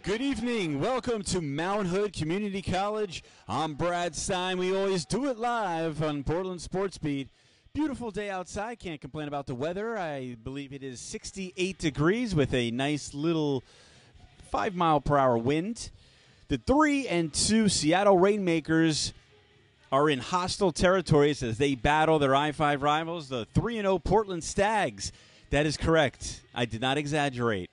Good evening. Welcome to Mount Hood Community College. I'm Brad Stein. We always do it live on Portland Sports Beat. Beautiful day outside. Can't complain about the weather. I believe it is 68 degrees with a nice little 5-mile-per-hour wind. The 3-2 Seattle Rainmakers are in hostile territories as they battle their I-5 rivals, the 3-0 Portland Stags. That is correct. I did not exaggerate.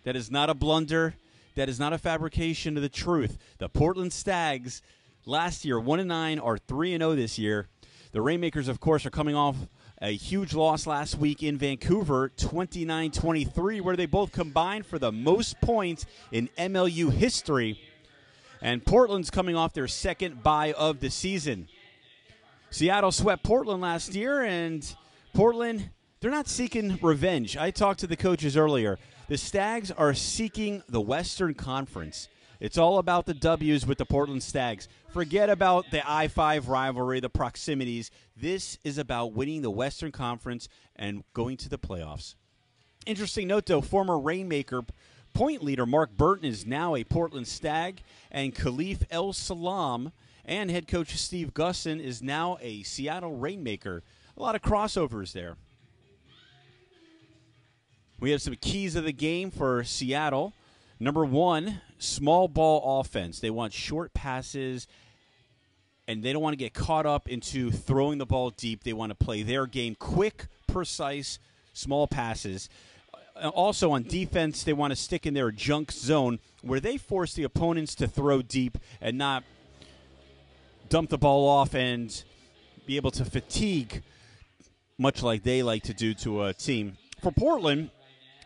That is not a blunder. That is not a fabrication of the truth. The Portland Stags last year 1-9 are 3-0 this year. The Rainmakers, of course, are coming off a huge loss last week in Vancouver, 29-23, where they both combined for the most points in MLU history. And Portland's coming off their second bye of the season. Seattle swept Portland last year, and Portland, they're not seeking revenge. I talked to the coaches earlier. The Stags are seeking the Western Conference. It's all about the W's with the Portland Stags. Forget about the I-5 rivalry, the proximities. This is about winning the Western Conference and going to the playoffs. Interesting note, though, former Rainmaker point leader Mark Burton is now a Portland Stag, and Khalif El Salam and head coach Steve Gusson is now a Seattle Rainmaker. A lot of crossovers there. We have some keys of the game for Seattle. Number one, small ball offense. They want short passes, and they don't want to get caught up into throwing the ball deep. They want to play their game, quick, precise, small passes. Also on defense, they want to stick in their junk zone where they force the opponents to throw deep and not dump the ball off and be able to fatigue, much like they like to do to a team. For Portland,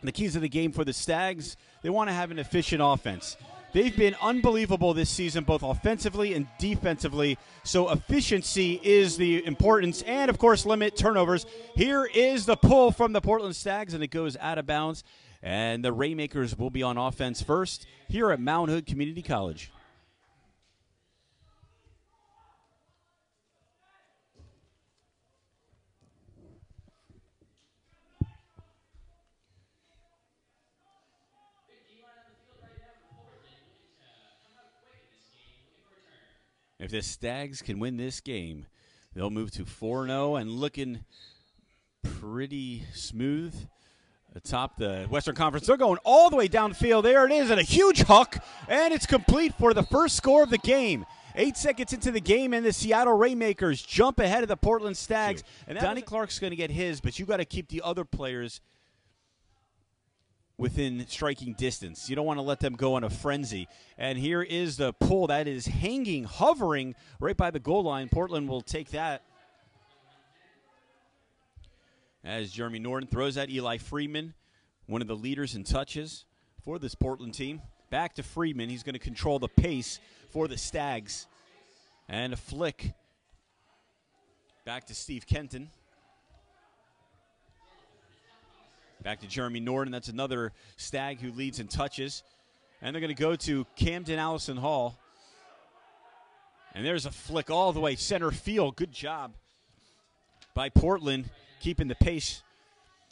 the keys of the game for the Stags, they want to have an efficient offense. They've been unbelievable this season, both offensively and defensively, so efficiency is the importance, and, of course, limit turnovers. Here is the pull from the Portland Stags, and it goes out of bounds, and the Rainmakers will be on offense first here at Mount Hood Community College. If the Stags can win this game, they'll move to 4-0 and looking pretty smooth atop the Western Conference. They're going all the way downfield. There it is, and a huge hook, and it's complete for the first score of the game. 8 seconds into the game, and the Seattle Rainmakers jump ahead of the Portland Stags. And Donnie Clark's going to get his, but you got to keep the other players within striking distance. You don't want to let them go on a frenzy. And here is the pull that is hanging, hovering right by the goal line. Portland will take that. As Jeremy Norton throws at Eli Freeman, one of the leaders in touches for this Portland team. Back to Freeman. He's going to control the pace for the Stags. And a flick back to Steve Kenton. Back to Jeremy Norton. That's another Stag who leads in touches. And they're going to go to Camden Allison Hall. And there's a flick all the way center field. Good job by Portland keeping the pace.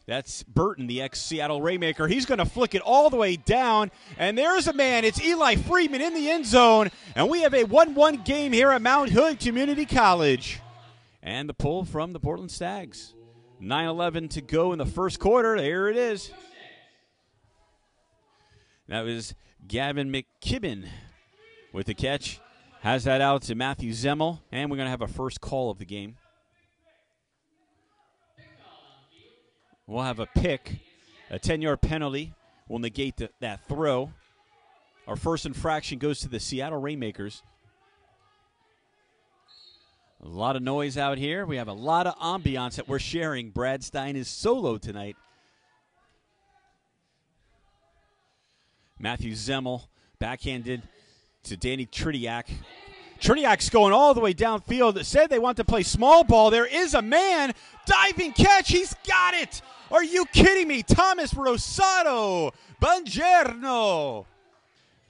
That's Burton, the ex-Seattle Rainmaker. He's going to flick it all the way down. And there's a man. It's Eli Freeman in the end zone. And we have a 1-1 game here at Mount Hood Community College. And the pull from the Portland Stags. 9:11 to go in the first quarter. There it is. That was Gavin McKibben with the catch. Has that out to Matthew Zemmel. And we're going to have a first call of the game. We'll have a pick. A 10-yard penalty will negate that throw. Our first infraction goes to the Seattle Rainmakers. A lot of noise out here. We have a lot of ambiance that we're sharing. Brad Stein is solo tonight. Matthew Zemmel backhanded to Danny Tritiak. Tritiak's going all the way downfield. Said they want to play small ball. There is a man. Diving catch. He's got it. Are you kidding me? Thomas Rosado. Buongiorno.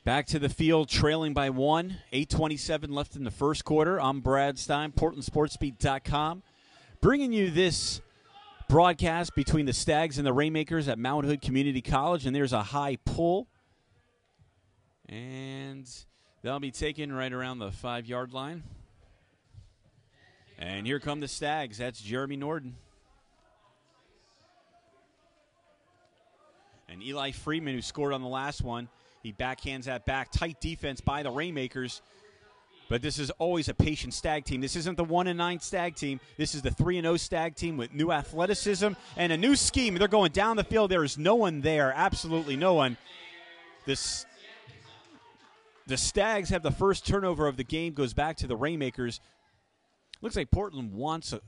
Back to the field, trailing by 1. 8:27 left in the first quarter. I'm Brad Stein, PortlandSportsBeat.com, bringing you this broadcast between the Stags and the Rainmakers at Mount Hood Community College. And there's a high pull And they'll be taken right around the 5-yard line. And here come the Stags. That's Jeremy Norden. And Eli Friedman, who scored on the last one, he backhands that back. Tight defense by the Rainmakers. But this is always a patient Stag team. This isn't the 1-9 Stag team. This is the 3-0 Stag team with new athleticism and a new scheme. They're going down the field. There is no one there, absolutely no one. The Stags have the first turnover of the game, goes back to the Rainmakers. Looks like Portland wants a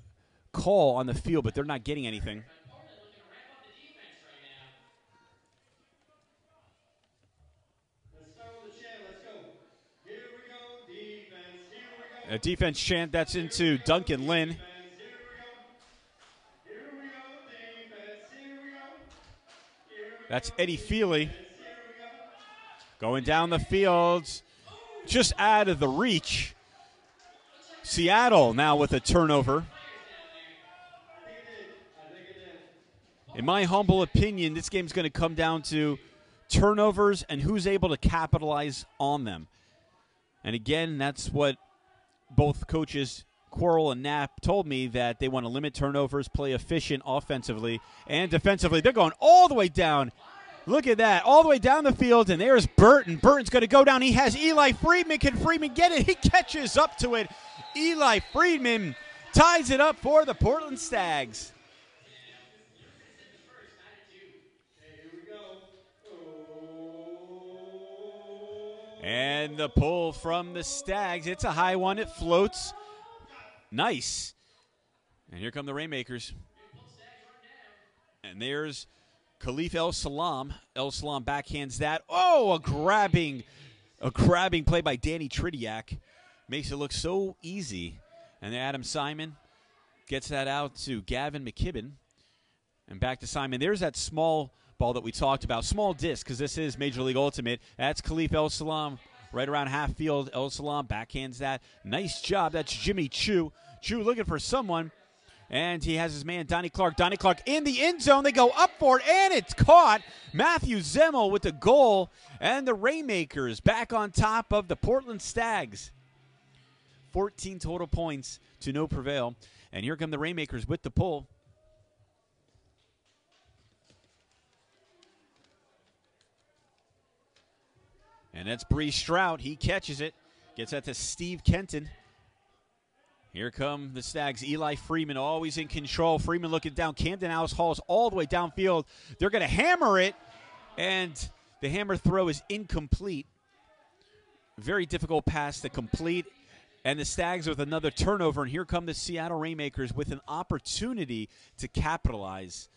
call on the field, but they're not getting anything. A defense chant that's into Duncan Lynn. That's Eddie Feely. Going down the field, just out of the reach. Seattle now with a turnover. In my humble opinion, this game's going to come down to turnovers and who's able to capitalize on them. And again, that's what both coaches, Quarrel and Knapp, told me, that they want to limit turnovers, play efficient offensively and defensively. They're going all the way down. Look at that, all the way down the field, and there's Burton. Burton's going to go down. He has Eli Friedman. Can Friedman get it? He catches up to it. Eli Friedman ties it up for the Portland Stags. And the pull from the Stags. It's a high one. It floats. Nice. And here come the Rainmakers. And there's Khalif El Salam. El Salam backhands that. Oh, a grabbing play by Danny Tridiak. Makes it look so easy. And Adam Simon gets that out to Gavin McKibben. And back to Simon. There's that small ball that we talked about. Small disc, because this is Major League Ultimate. That's Khalif El Salam right around half field. El Salam backhands that. Nice job. That's Jimmy Chu. Chu looking for someone. And he has his man, Donnie Clark. Donnie Clark in the end zone. They go up for it, and it's caught. Matthew Zemmel with the goal. And the Rainmakers back on top of the Portland Stags. 14 total points to no prevail. And here come the Rainmakers with the pull. And that's Bree Strout. He catches it. Gets that to Steve Kenton. Here come the Stags. Eli Freeman always in control. Freeman looking down. Camden Alice Hall's all the way downfield. They're going to hammer it. And the hammer throw is incomplete. Very difficult pass to complete. And the Stags with another turnover. And here come the Seattle Rainmakers with an opportunity to capitalize.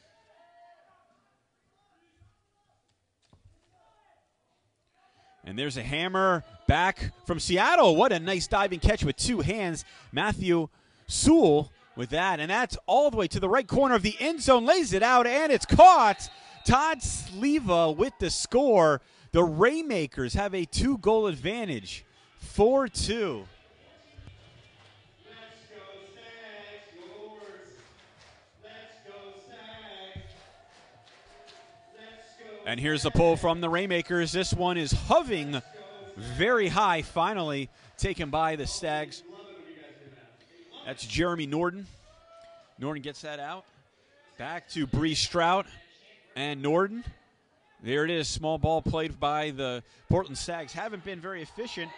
And there's a hammer back from Seattle. What a nice diving catch with two hands. Matthew Sewell with that. And that's all the way to the right corner of the end zone. Lays it out, and it's caught. Todd Sleva with the score. The Rainmakers have a 2-goal advantage. 4-2. And here's the pull from the Rainmakers. This one is hovering very high, finally taken by the Stags. That's Jeremy Norden. Norden gets that out. Back to Bree Strout and Norden. There it is, small ball played by the Portland Stags. Haven't been very efficient.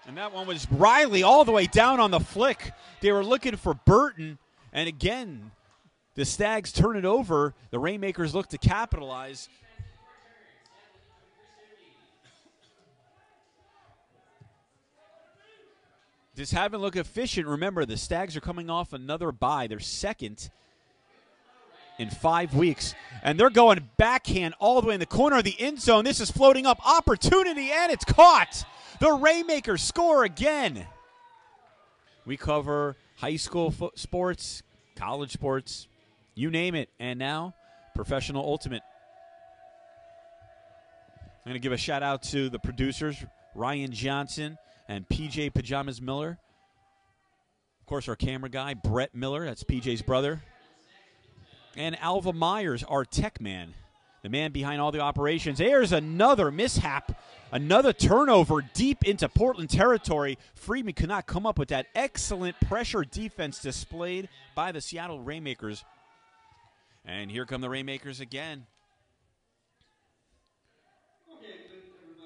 And that one was Riley all the way down on the flick. They were looking for Burton. And again, the Stags turn it over. The Rainmakers look to capitalize. Just haven't looked efficient. Remember, the Stags are coming off another bye. They're second in 5 weeks. And they're going backhand all the way in the corner of the end zone. This is floating up. Opportunity, and it's caught. The Rainmakers score again. We cover high school sports, college sports, you name it, and now professional ultimate. I'm going to give a shout out to the producers, Ryan Johnson and PJ Pajamas Miller. Of course, our camera guy, Brett Miller, that's PJ's brother. And Alva Myers, our tech man. the man behind all the operations. There's another mishap, another turnover deep into Portland territory. Freeman could not come up with that excellent pressure defense displayed by the Seattle Rainmakers. And here come the Rainmakers again.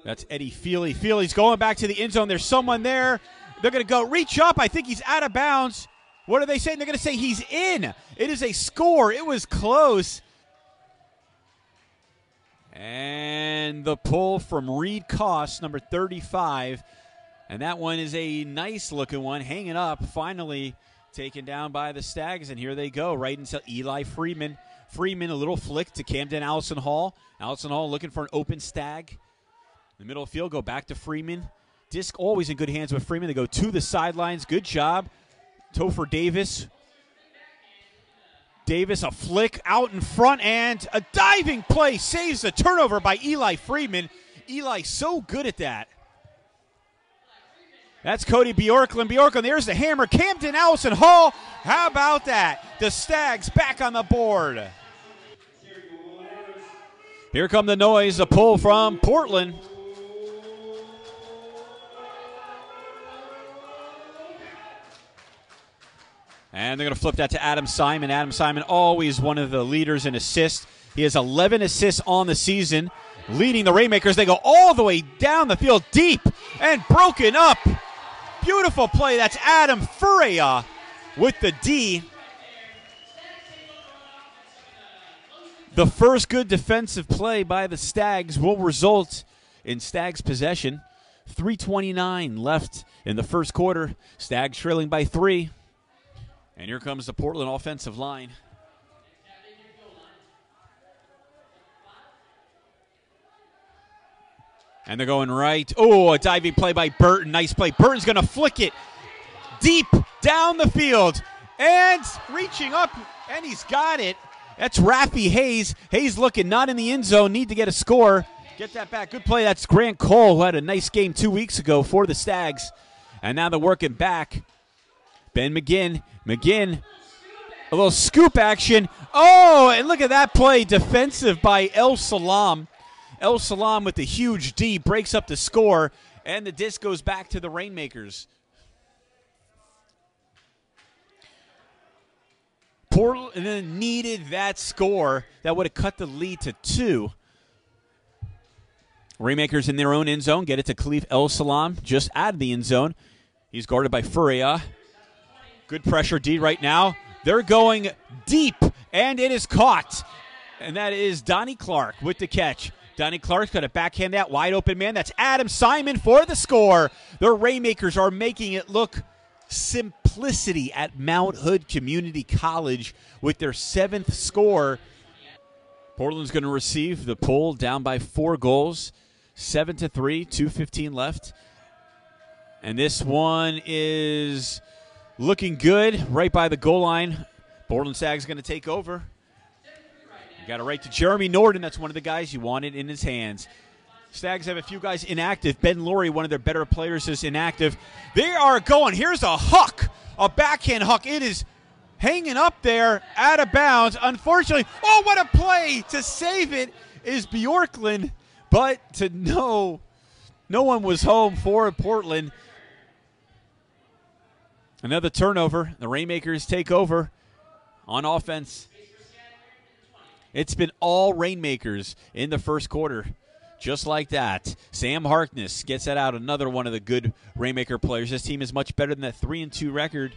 That's Eddie Feely. Feely's going back to the end zone. There's someone there. They're going to go reach up. I think he's out of bounds. What are they saying? They're going to say he's in. It is a score. It was close. And the pull from Reed Koss, number 35. And that one is a nice-looking one, hanging up, finally taken down by the Stags. And here they go, right into Eli Freeman. Freeman, a little flick to Camden Allison Hall. Allison Hall looking for an open Stag. The middle of the field, go back to Freeman. Disc always in good hands with Freeman. They go to the sidelines. Good job. Topher Davis. Davis, a flick out in front, and a diving play saves the turnover by Eli Freeman. Eli so good at that. That's Cody Bjorklund. Bjorklund, there's the hammer. Camden Allison Hall. How about that? The Stags back on the board. Here come the noise, a pull from Portland. And they're going to flip that to Adam Simon. Adam Simon, always one of the leaders in assists. He has 11 assists on the season, leading the Rainmakers. They go all the way down the field, deep and broken up. Beautiful play. That's Adam Furea with the D. The first good defensive play by the Stags will result in Stags possession. 3:29 left in the first quarter. Stags trailing by 3. And here comes the Portland offensive line. And they're going right. Oh, a diving play by Burton. Nice play. Burton's going to flick it deep down the field. And reaching up, and he's got it. That's Raffy Hayes. Hayes looking not in the end zone. Need to get a score. Get that back. Good play. That's Grant Cole, who had a nice game 2 weeks ago for the Stags. And now they're working back. Ben McGinn. McGinn, a little scoop action. Oh, and look at that play. Defensive by El Salam. El Salam with the huge D breaks up the score, and the disc goes back to the Rainmakers. Portland needed that score that would have cut the lead to 2. Rainmakers in their own end zone. Get it to Khalif El Salam just out of the end zone. He's guarded by Furia. Good pressure D right now. They're going deep, and it is caught. And that is Donnie Clark with the catch. Donnie Clark's got to backhand that wide open man. That's Adam Simon for the score. The Rainmakers are making it look simplicity at Mount Hood Community College with their 7th score. Portland's going to receive the pull down by 4 goals. 7-3, 2:15 left. And this one is looking good right by the goal line. Portland Stags going to take over. You got it right to Jeremy Norden. That's one of the guys you wanted in his hands. Stags have a few guys inactive. Ben Laurie, one of their better players, is inactive. They are going. Here's a huck, a backhand huck. It is hanging up there, out of bounds. Unfortunately, oh, what a play to save it is Bjorklund. But no one was home for Portland. Another turnover. The Rainmakers take over on offense. It's been all Rainmakers in the first quarter. Just like that. Sam Harkness gets that out. Another one of the good Rainmaker players. This team is much better than that 3-2 record.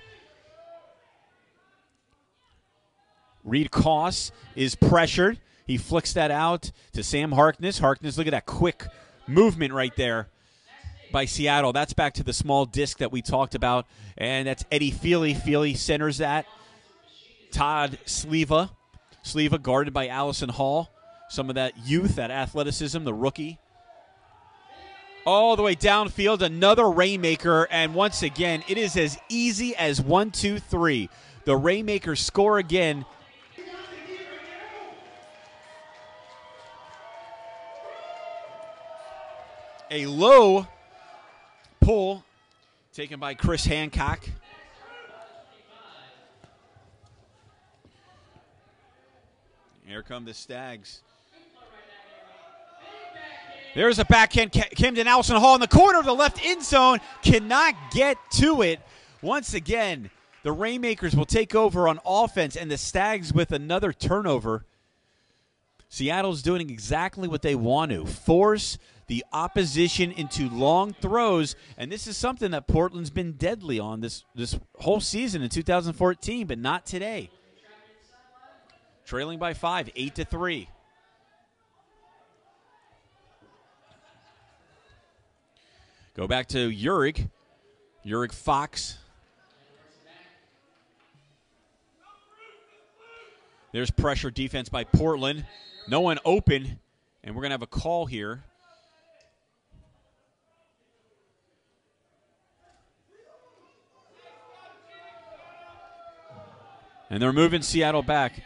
Reed Koss is pressured. He flicks that out to Sam Harkness. Harkness, look at that quick movement right there by Seattle. That's back to the small disc that we talked about. And that's Eddie Feely. Feely centers that. Todd Sleva. Sleva guarded by Allison Hall. Some of that youth, that athleticism, the rookie. All the way downfield, another Rainmaker. And once again, it is as easy as 1, 2, 3. The Rainmakers score again. A low pull taken by Chris Hancock. Here come the Stags. There's a backhand. Camden Allison Hall in the corner of the left end zone. Cannot get to it. Once again, the Rainmakers will take over on offense, and the Stags with another turnover. Seattle's doing exactly what they want to, force the opposition into long throws, and this is something that Portland's been deadly on this whole season in 2014, but not today. Trailing by 5, 8-3. Go back to Uric Fox. There's pressure defense by Portland. No one open, and we're going to have a call here. And they're moving Seattle back.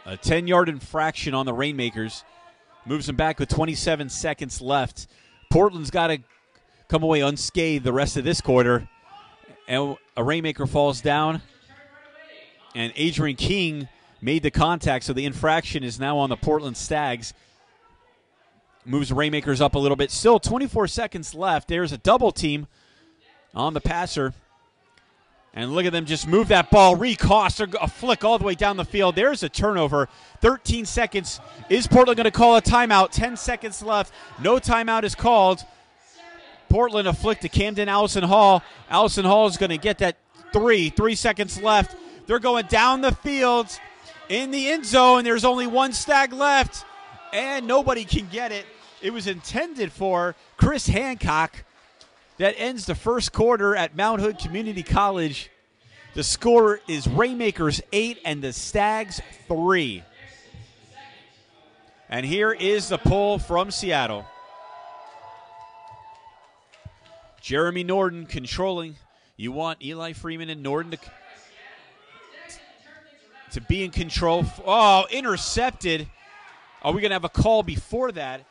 A 10-yard infraction on the Rainmakers. Moves them back with 27 seconds left. Portland's got to come away unscathed the rest of this quarter. And a Rainmaker falls down. And Adrian King made the contact, so the infraction is now on the Portland Stags. Moves the Rainmakers up a little bit. Still 24 seconds left. There's a double team on the passer. And look at them just move that ball. Recost, a flick all the way down the field. There's a turnover. 13 seconds. Is Portland going to call a timeout? 10 seconds left. No timeout is called. Portland a flick to Camden Allison Hall. Allison Hall is going to get that 3 seconds left. They're going down the field in the end zone. There's only one Stag left, and nobody can get it. It was intended for Chris Hancock. That ends the first quarter at Mount Hood Community College. The score is Rainmakers 8 and the Stags 3. And here is the pull from Seattle. Jeremy Norden controlling. You want Eli Freeman and Norden to be in control. Oh, intercepted. Are we going to have a call before that?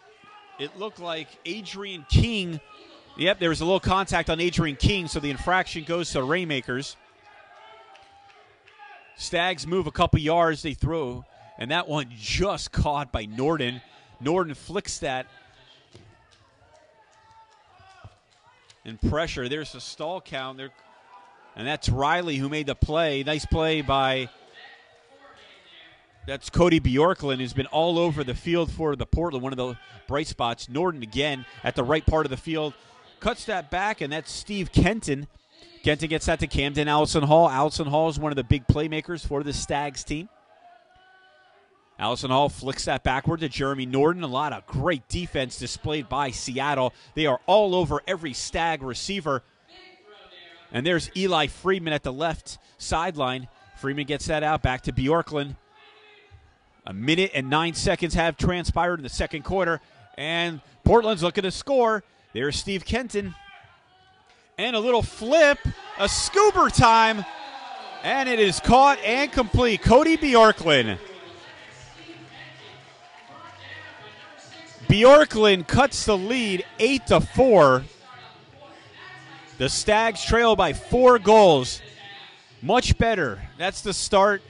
It looked like Adrian King. Yep, there was a little contact on Adrian King, so the infraction goes to Rainmakers. Stags move a couple yards, they throw, and that one just caught by Norden. Norden flicks that. And pressure, there's a stall count there. And that's Riley who made the play. Nice play by, that's Cody Bjorklund, who's been all over the field for the Portland, one of the bright spots. Norden again at the right part of the field. Cuts that back, and that's Steve Kenton. Kenton gets that to Camden Allison Hall. Allison Hall is one of the big playmakers for the Stags team. Allison Hall flicks that backward to Jeremy Norden. A lot of great defense displayed by Seattle. They are all over every Stag receiver. And there's Eli Freeman at the left sideline. Freeman gets that out back to Bjorklund. 1 minute and 9 seconds have transpired in the second quarter. And Portland's looking to score. There's Steve Kenton. And a little flip, a scuba time, and it is caught and complete. Cody Bjorklund. Bjorklund cuts the lead 8-4. The Stags trail by 4 goals. Much better. That's the start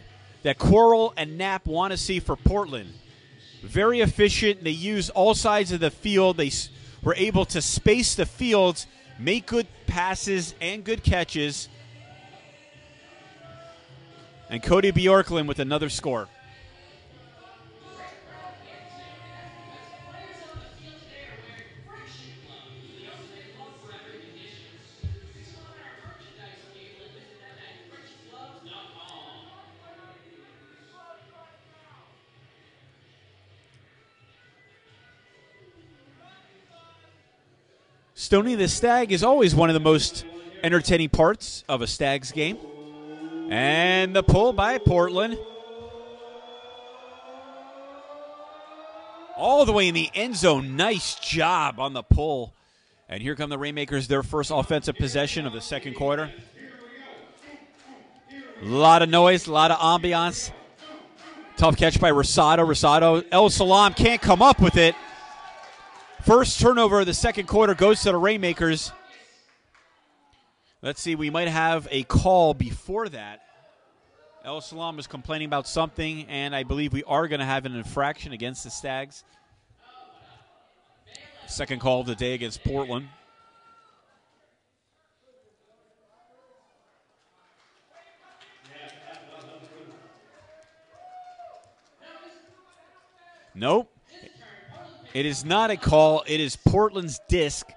that Quarrel and Knapp want to see for Portland. Very efficient. They use all sides of the field. They were able to space the fields, make good passes and good catches. And Cody Bjorklund with another score. Stoney the Stag is always one of the most entertaining parts of a Stags game. And the pull by Portland. All the way in the end zone. Nice job on the pull. And here come the Rainmakers, their first offensive possession of the second quarter. A lot of noise, a lot of ambiance. Tough catch by Rosado. Rosado, El Salam can't come up with it. First turnover of the second quarter goes to the Rainmakers. Let's see, we might have a call before that. El Salam is complaining about something, and I believe we are going to have an infraction against the Stags. Second call of the day against Portland. Nope. It is not a call. It is Portland's disc.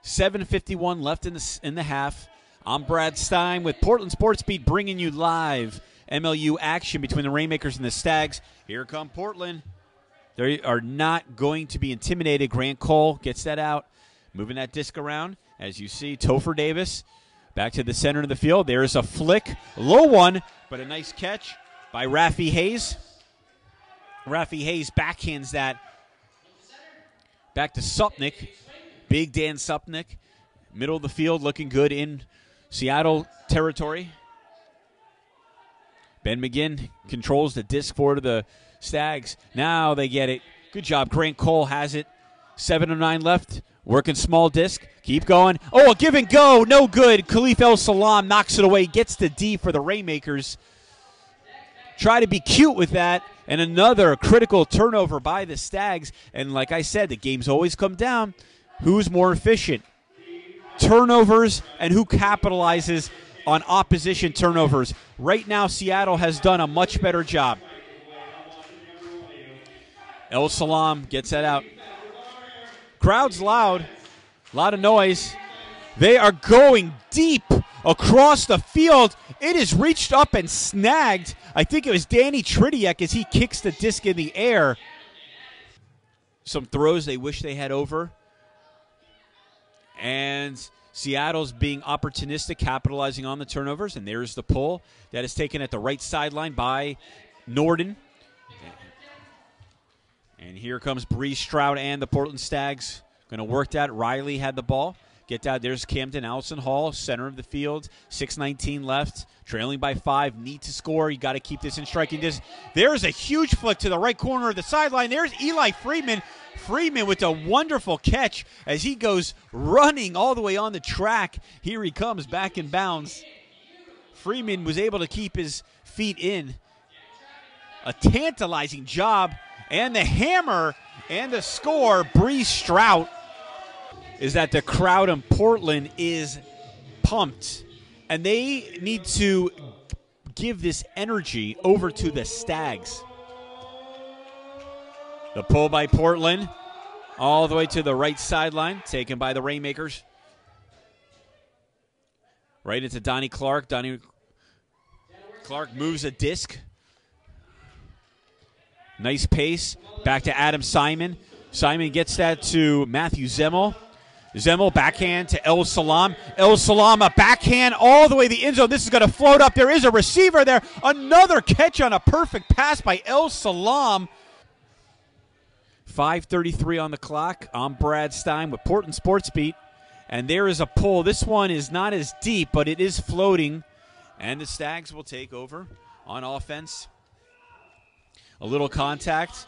7:51 left in the half. I'm Brad Stein with Portland Sports Beat, bringing you live MLU action between the Rainmakers and the Stags. Here come Portland. They are not going to be intimidated. Grant Cole gets that out, moving that disc around. As you see, Topher Davis back to the center of the field. There is a flick, low one, but a nice catch by Rafi Hayes. Rafi Hayes backhands that back to Supnick. Big Dan Supnick, middle of the field, looking good in Seattle territory. Ben McGinn controls the disc forward to the Stags. Now they get it. Good job. Grant Cole has it. 7:09 left. Working small disc. Keep going. Oh, a give and go. No good. Khalif El Salam knocks it away. Gets the D for the Rainmakers. Try to be cute with that. And another critical turnover by the Stags. And like I said, the games always come down. Who's more efficient? Turnovers and who capitalizes on opposition turnovers. Right now, Seattle has done a much better job. El Salam gets that out. Crowd's loud. A lot of noise. They are going deep across the field. It is reached up and snagged. I think it was Danny Tridiak as he kicks the disc in the air. Some throws they wish they had over. And Seattle's being opportunistic, capitalizing on the turnovers. And there's the pull that is taken at the right sideline by Norden. And here comes Bree Stroud and the Portland Stags. Going to work that. Riley had the ball. Get that. There's Camden Allison Hall, center of the field. 6:19 left. Trailing by 5. Need to score. You got to keep this in striking distance. There's a huge flick to the right corner of the sideline. There's Eli Freeman. Freeman with a wonderful catch as he goes running all the way on the track. Here he comes back in bounds. Freeman was able to keep his feet in. A tantalizing job. And the hammer and the score, Bree Stroud, is that the crowd in Portland is pumped. And they need to give this energy over to the Stags. The pull by Portland all the way to the right sideline, taken by the Rainmakers. Right into Donnie Clark. Donnie Clark moves a disc. Nice pace. Back to Adam Simon. Simon gets that to Matthew Zemmel. Zemmel backhand to El Salam. El Salam a backhand all the way to the end zone. This is going to float up. There is a receiver there. Another catch on a perfect pass by El Salam. 5:33 on the clock. I'm Brad Stein with Portland Sports Beat. And there is a pull. This one is not as deep, but it is floating. And the Stags will take over on offense. A little contact.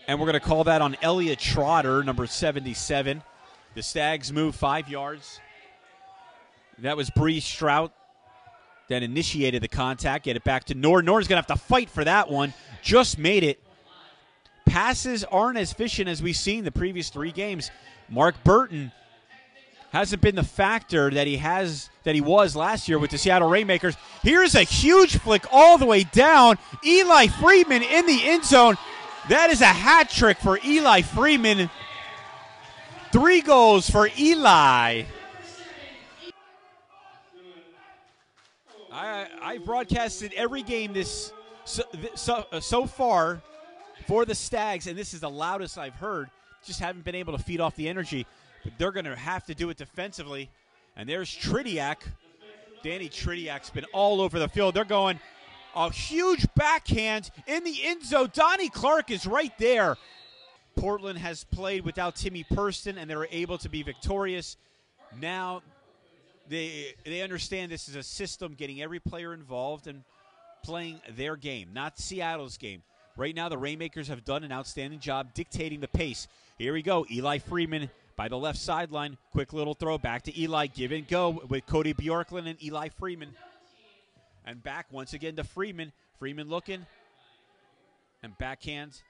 And we're going to call that on Elliot Trotter, number 77. The Stags move 5 yards. That was Bree Stroud that initiated the contact. Get it back to Nord. Nord's going to have to fight for that one. Just made it. Passes aren't as efficient as we've seen the previous 3 games. Mark Burton hasn't been the factor that he was last year with the Seattle Rainmakers. Here's a huge flick all the way down. Eli Freeman in the end zone. That is a hat trick for Eli Freeman. 3 goals for Eli. I've broadcasted every game so far for the Stags, and this is the loudest I've heard. Just haven't been able to feed off the energy. But they're going to have to do it defensively. And there's Tridiak. Danny Tridiak's been all over the field. They're going a huge backhand in the end zone. Donnie Clark is right there. Portland has played without Timmy Purston, and they were able to be victorious. Now they understand this is a system, getting every player involved and playing their game, not Seattle's game. Right now, the Rainmakers have done an outstanding job dictating the pace. Here we go. Eli Freeman by the left sideline. Quick little throw back to Eli. Give and go with Cody Bjorklund and Eli Freeman. And back once again to Freeman. Freeman looking. And backhand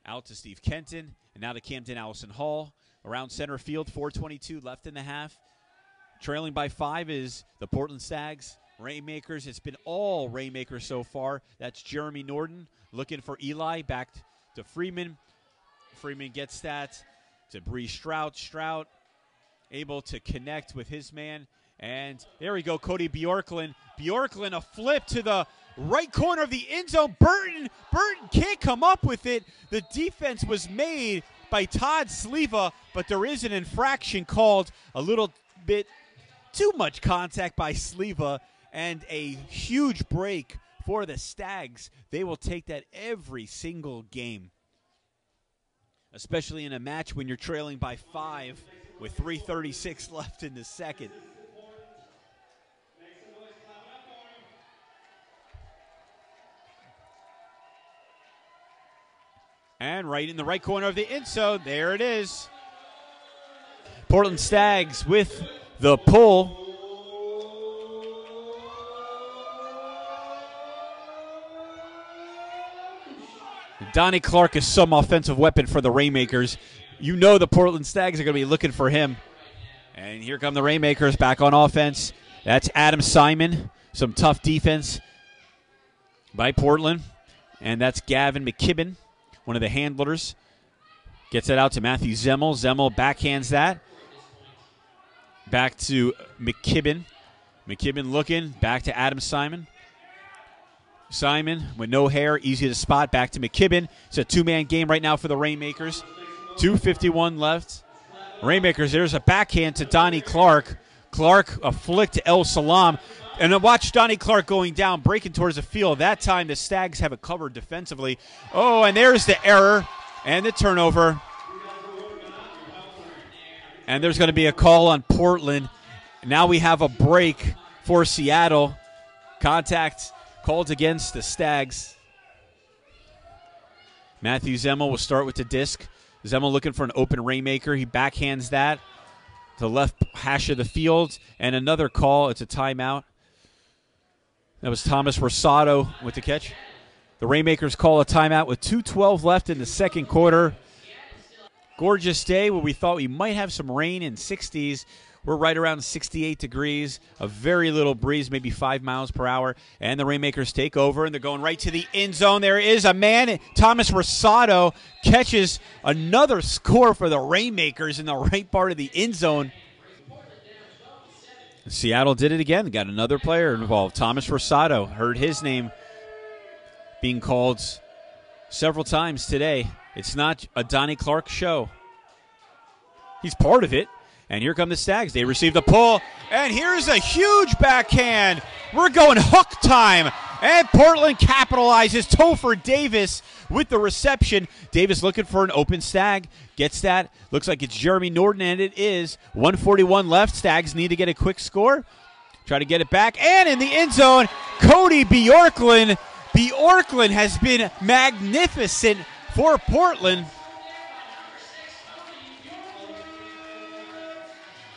Out to Steve Kenton, and now to Camden Allison Hall. Around center field, 4:22 left in the half. Trailing by 5 is the Portland Stags. Rainmakers, it's been all Rainmakers so far. That's Jeremy Norton looking for Eli, back to Freeman. Freeman gets that to Bree Strout. Strout able to connect with his man. And there we go, Cody Bjorklund. Bjorklund, a flip to the right corner of the end zone. Burton can't come up with it. The defense was made by Todd Sleva, but there is an infraction called, a little bit too much contact by Sleva, and a huge break for the Stags. They will take that every single game, especially in a match when you're trailing by 5 with 3:36 left in the second. And right in the right corner of the end zone, there it is. Portland Stags with the pull. Donnie Clark is some offensive weapon for the Rainmakers. You know the Portland Stags are going to be looking for him. And here come the Rainmakers back on offense. That's Adam Simon. Some tough defense by Portland. And that's Gavin McKibben, one of the handlers. Gets it out to Matthew Zemmel. Zemmel backhands that. Back to McKibben. McKibben looking. Back to Adam Simon. Simon with no hair, easy to spot. Back to McKibben. It's a two-man game right now for the Rainmakers. 2:51 left. Rainmakers, there's a backhand to Donnie Clark. Clark, a flick to El Salam. And then watch Donnie Clark going down, breaking towards the field. That time the Stags have it covered defensively. Oh, and there's the error and the turnover. And there's going to be a call on Portland. Now we have a break for Seattle. Contact called against the Stags. Matthew Zemmel will start with the disc. Zemmel looking for an open Rainmaker. He backhands that to the left hash of the field. And another call. It's a timeout. That was Thomas Rosado with the catch. The Rainmakers call a timeout with 2:12 left in the second quarter. Gorgeous day where we thought we might have some rain in 60s. We're right around 68 degrees, a very little breeze, maybe 5 miles per hour. And the Rainmakers take over, and they're going right to the end zone. There is a man. Thomas Rosado catches another score for the Rainmakers in the right part of the end zone. Seattle did it again. They got another player involved. Thomas Rosado. Heard his name being called several times today. It's not a Donnie Clark show. He's part of it. And here come the Stags. They receive the pull. And here's a huge backhand. We're going hook time. And Portland capitalizes. Topher Davis with the reception. Davis looking for an open Stag. Gets that. Looks like it's Jeremy Norton, and it is. 1:41 left. Stags need to get a quick score. Try to get it back. And in the end zone, Cody Bjorklund. Bjorklund has been magnificent for Portland.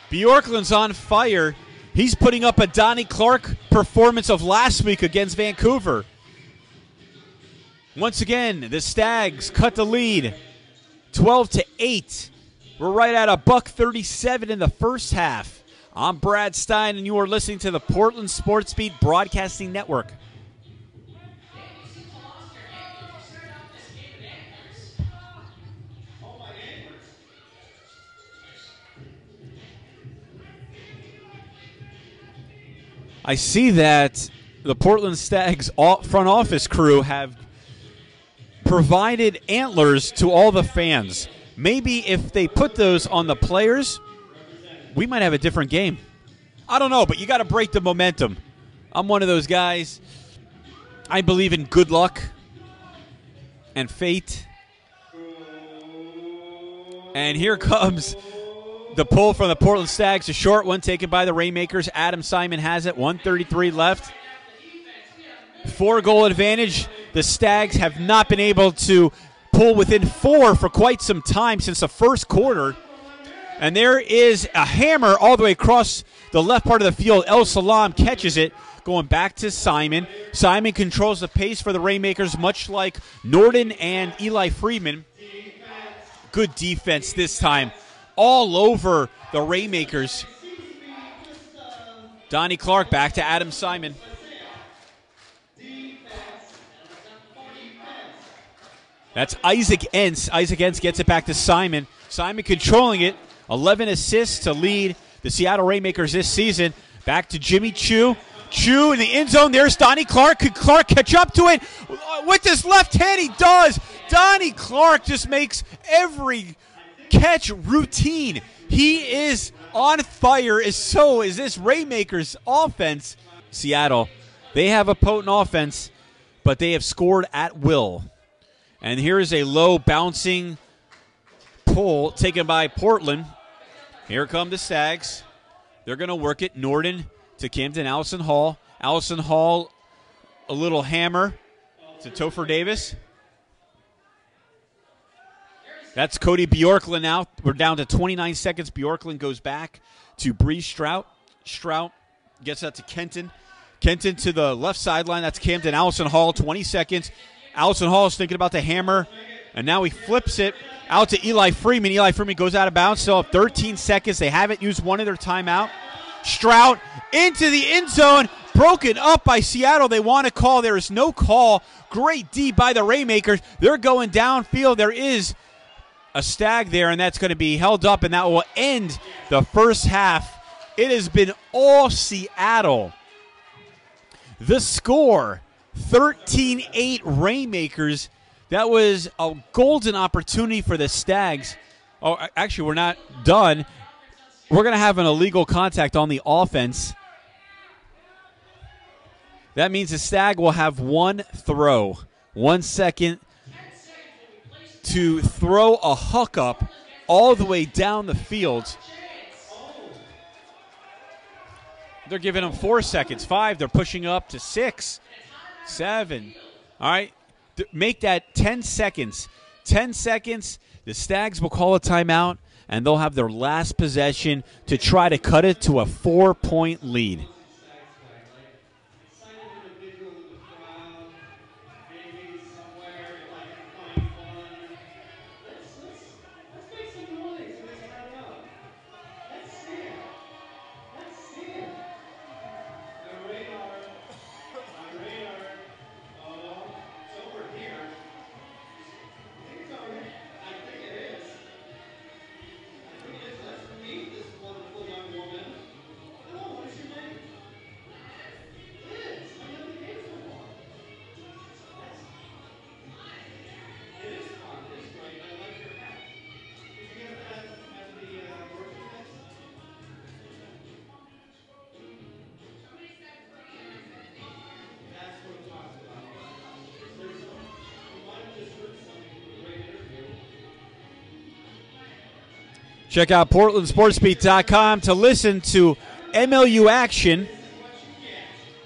Bjorklund's on fire. He's putting up a Donnie Clark performance of last week against Vancouver. Once again, the Stags cut the lead, 12-8. We're right at $1:37 in the first half. I'm Brad Stein, and you are listening to the Portland Sports Beat Broadcasting Network. I see that the Portland Stags front office crew have provided antlers to all the fans. Maybe if they put those on the players, we might have a different game. I don't know, but you got to break the momentum. I'm one of those guys. I believe in good luck and fate. And here comes the pull from the Portland Stags, a short one taken by the Rainmakers. Adam Simon has it, 1:33 left. 4-goal advantage. The Stags have not been able to pull within 4 for quite some time since the first quarter. And there is a hammer all the way across the left part of the field. El Salam catches it. going back to Simon. Simon controls the pace for the Rainmakers, much like Norden and Eli Freeman. Good defense this time, all over the Rainmakers. Donnie Clark back to Adam Simon. That's Isaac Entz. Isaac Entz gets it back to Simon. Simon controlling it. 11 assists to lead the Seattle Rainmakers this season. Back to Jimmy Chu. Chu in the end zone. There's Donnie Clark. Could Clark catch up to it? With his left hand, he does. Donnie Clark just makes every catch routine. He is on fire. So is this Rainmakers offense. Seattle, they have a potent offense, but they have scored at will. And here is a low bouncing pull taken by Portland. Here come the Stags. They're going to work it. Norden to Camden Allison Hall. Allison Hall, a little hammer to Topher Davis. That's Cody Bjorklund now. We're down to 29 seconds. Bjorklund goes back to Bree Strout. Strout gets that to Kenton. Kenton to the left sideline. That's Camden Allison Hall. 20 seconds. Allison Hall is thinking about the hammer, and now he flips it out to Eli Freeman. Eli Freeman goes out of bounds. Still have 13 seconds. They haven't used one of their timeout. Strout into the end zone. Broken up by Seattle. They want to call. There is no call. Great D by the Rainmakers. They're going downfield. There is a Stag there, and that's going to be held up, and that will end the first half. It has been all Seattle. The score, 13-8 Rainmakers. That was a golden opportunity for the Stags. Oh, actually, we're not done. We're going to have an illegal contact on the offense. That means the Stag will have one throw, 1 second to throw a hook up all the way down the field. They're giving them 4 seconds, 5. They're pushing up to 6, 7. All right, make that 10 seconds. 10 seconds, the Stags will call a timeout, and they'll have their last possession to try to cut it to a 4-point lead. Check out PortlandSportsBeat.com to listen to MLU action.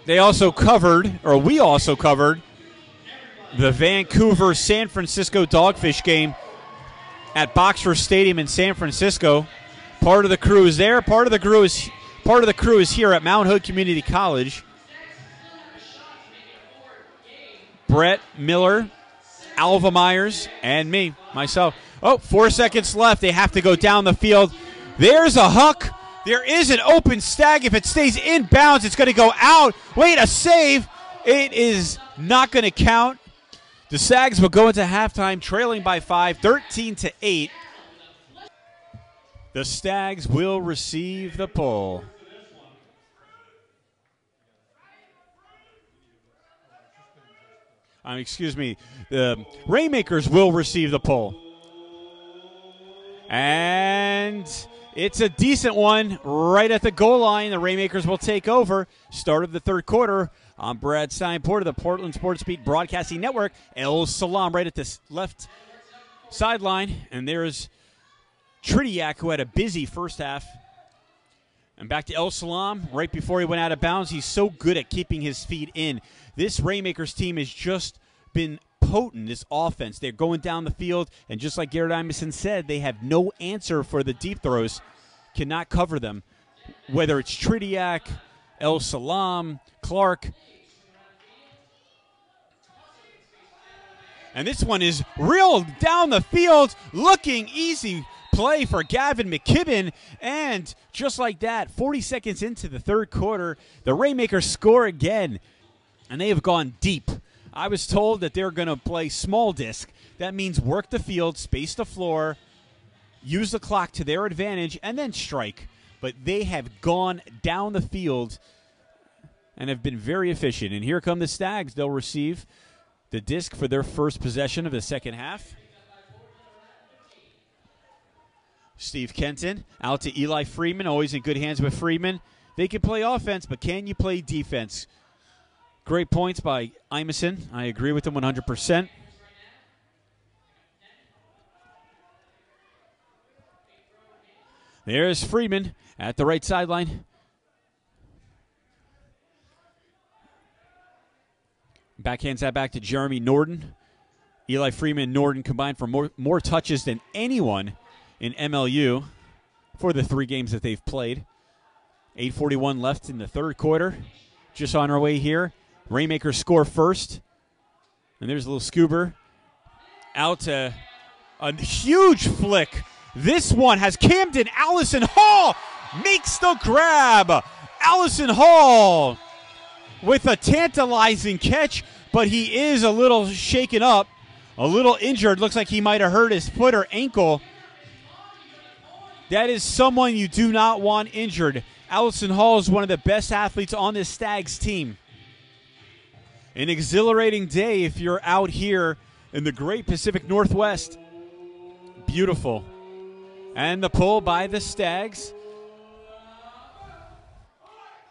They also covered, or we also covered, the Vancouver-San Francisco Dogfish game at Boxer Stadium in San Francisco. Part of the crew is there. Part of the crew is here at Mount Hood Community College. Brett Miller, Alva Myers, and me, myself. Oh, 4 seconds left. They have to go down the field. There's a hook. There is an open Stag. If it stays in bounds, it's going to go out. Wait, a save. It is not going to count. The Stags will go into halftime trailing by 5, 13-8. The Stags will receive the pull. Excuse me. The Rainmakers will receive the pull. And it's a decent one right at the goal line. The Rainmakers will take over. Start of the third quarter. I'm Brad Steinport of the Portland Sports Beat Broadcasting Network. El Salam right at the left sideline. And there's Tridiak, who had a busy first half. And back to El Salam right before he went out of bounds. He's so good at keeping his feet in. This Rainmakers team has just been potent, this offense. They're going down the field, and just like Garrett Imeson said, they have no answer for the deep throws. Cannot cover them. Whether it's Tridiak El Salam, Clark. And this one is reeled down the field, looking easy play for Gavin McKibben. And just like that, 40 seconds into the third quarter, the Rainmakers score again. And they have gone deep. I was told that they're going to play small disc. That means work the field, space the floor, use the clock to their advantage, and then strike. But they have gone down the field and have been very efficient. And here come the Stags. They'll receive the disc for their first possession of the second half. Steve Kenton out to Eli Freeman, always in good hands with Freeman. They can play offense, but can you play defense? Great points by Imeson. I agree with him 100%. There's Freeman at the right sideline. Backhands that back to Jeremy Norden. Eli Freeman and Norden combined for more touches than anyone in MLU for the 3 games that they've played. 8:41 left in the third quarter. Just on our way here. Rainmakers score first. And there's a little Scuba. Out to a huge flick. This one has Camden. Allison Hall makes the grab. Allison Hall with a tantalizing catch, but he is a little shaken up, a little injured. Looks like he might have hurt his foot or ankle. That is someone you do not want injured. Allison Hall is one of the best athletes on this Stags team. An exhilarating day if you're out here in the great Pacific Northwest. Beautiful. And the pull by the Stags.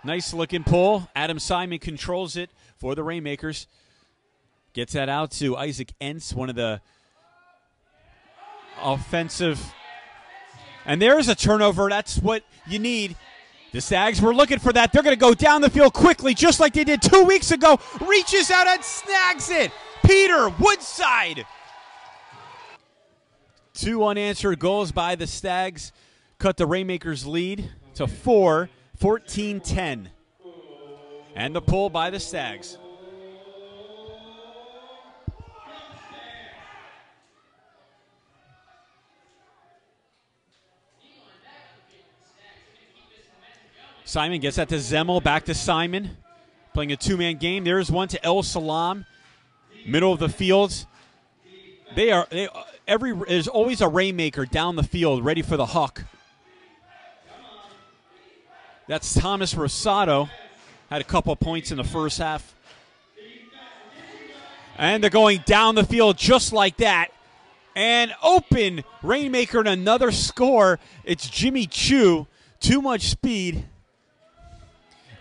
Nice looking pull. Adam Simon controls it for the Rainmakers. Gets that out to Isaac Entz, one of the offensive. And there's a turnover. That's what you need. The Stags were looking for that. They're going to go down the field quickly, just like they did 2 weeks ago. Reaches out and snags it. Peter Woodside. 2 unanswered goals by the Stags. Cut the Rainmakers lead to 4, 14-10. And the pull by the Stags. Simon gets that to Zemmel, back to Simon. Playing a 2-man game. There's one to El Salam. Middle of the field. There's always a Rainmaker down the field ready for the huck. That's Thomas Rosado. Had a couple of points in the first half. And they're going down the field just like that. And open Rainmaker and another score. It's Jimmy Chu. Too much speed.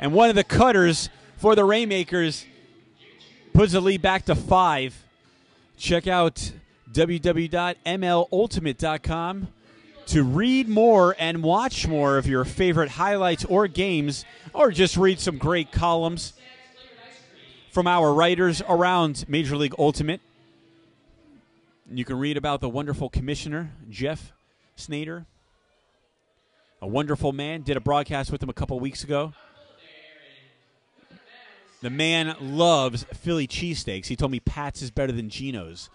And one of the cutters for the Rainmakers puts the lead back to 5. Check out www.mlultimate.com to read more and watch more of your favorite highlights or games, or just read some great columns from our writers around Major League Ultimate. You can read about the wonderful commissioner, Jeff Snyder. A wonderful man. Did a broadcast with him a couple weeks ago. The man loves Philly cheesesteaks. He told me Pat's is better than Geno's.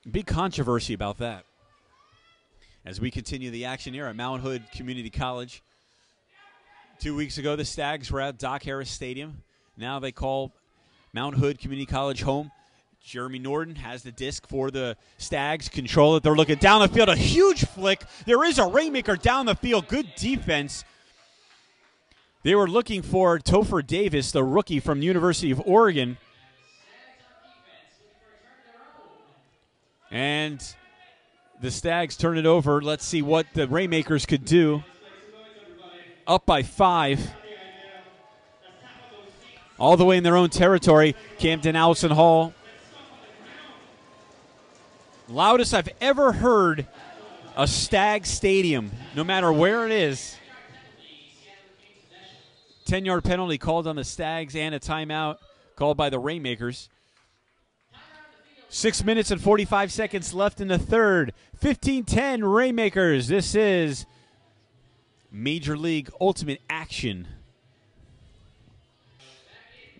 Big controversy about that. As we continue the action here at Mount Hood Community College. 2 weeks ago, the Stags were at Doc Harris Stadium. Now they call Mount Hood Community College home. Jeremy Norden has the disc for the Stags. Control it. They're looking down the field. A huge flick. There is a Rainmaker down the field. Good defense. They were looking for Topher Davis, the rookie from the University of Oregon. And the Stags turn it over. Let's see what the Rainmakers could do. Up by 5. All the way in their own territory. Camden Allison Hall. Loudest I've ever heard a Stag stadium, no matter where it is. 10-yard penalty called on the Stags and a timeout called by the Rainmakers. 6 minutes and 45 seconds left in the third. 15-10 Rainmakers. This is Major League Ultimate Action.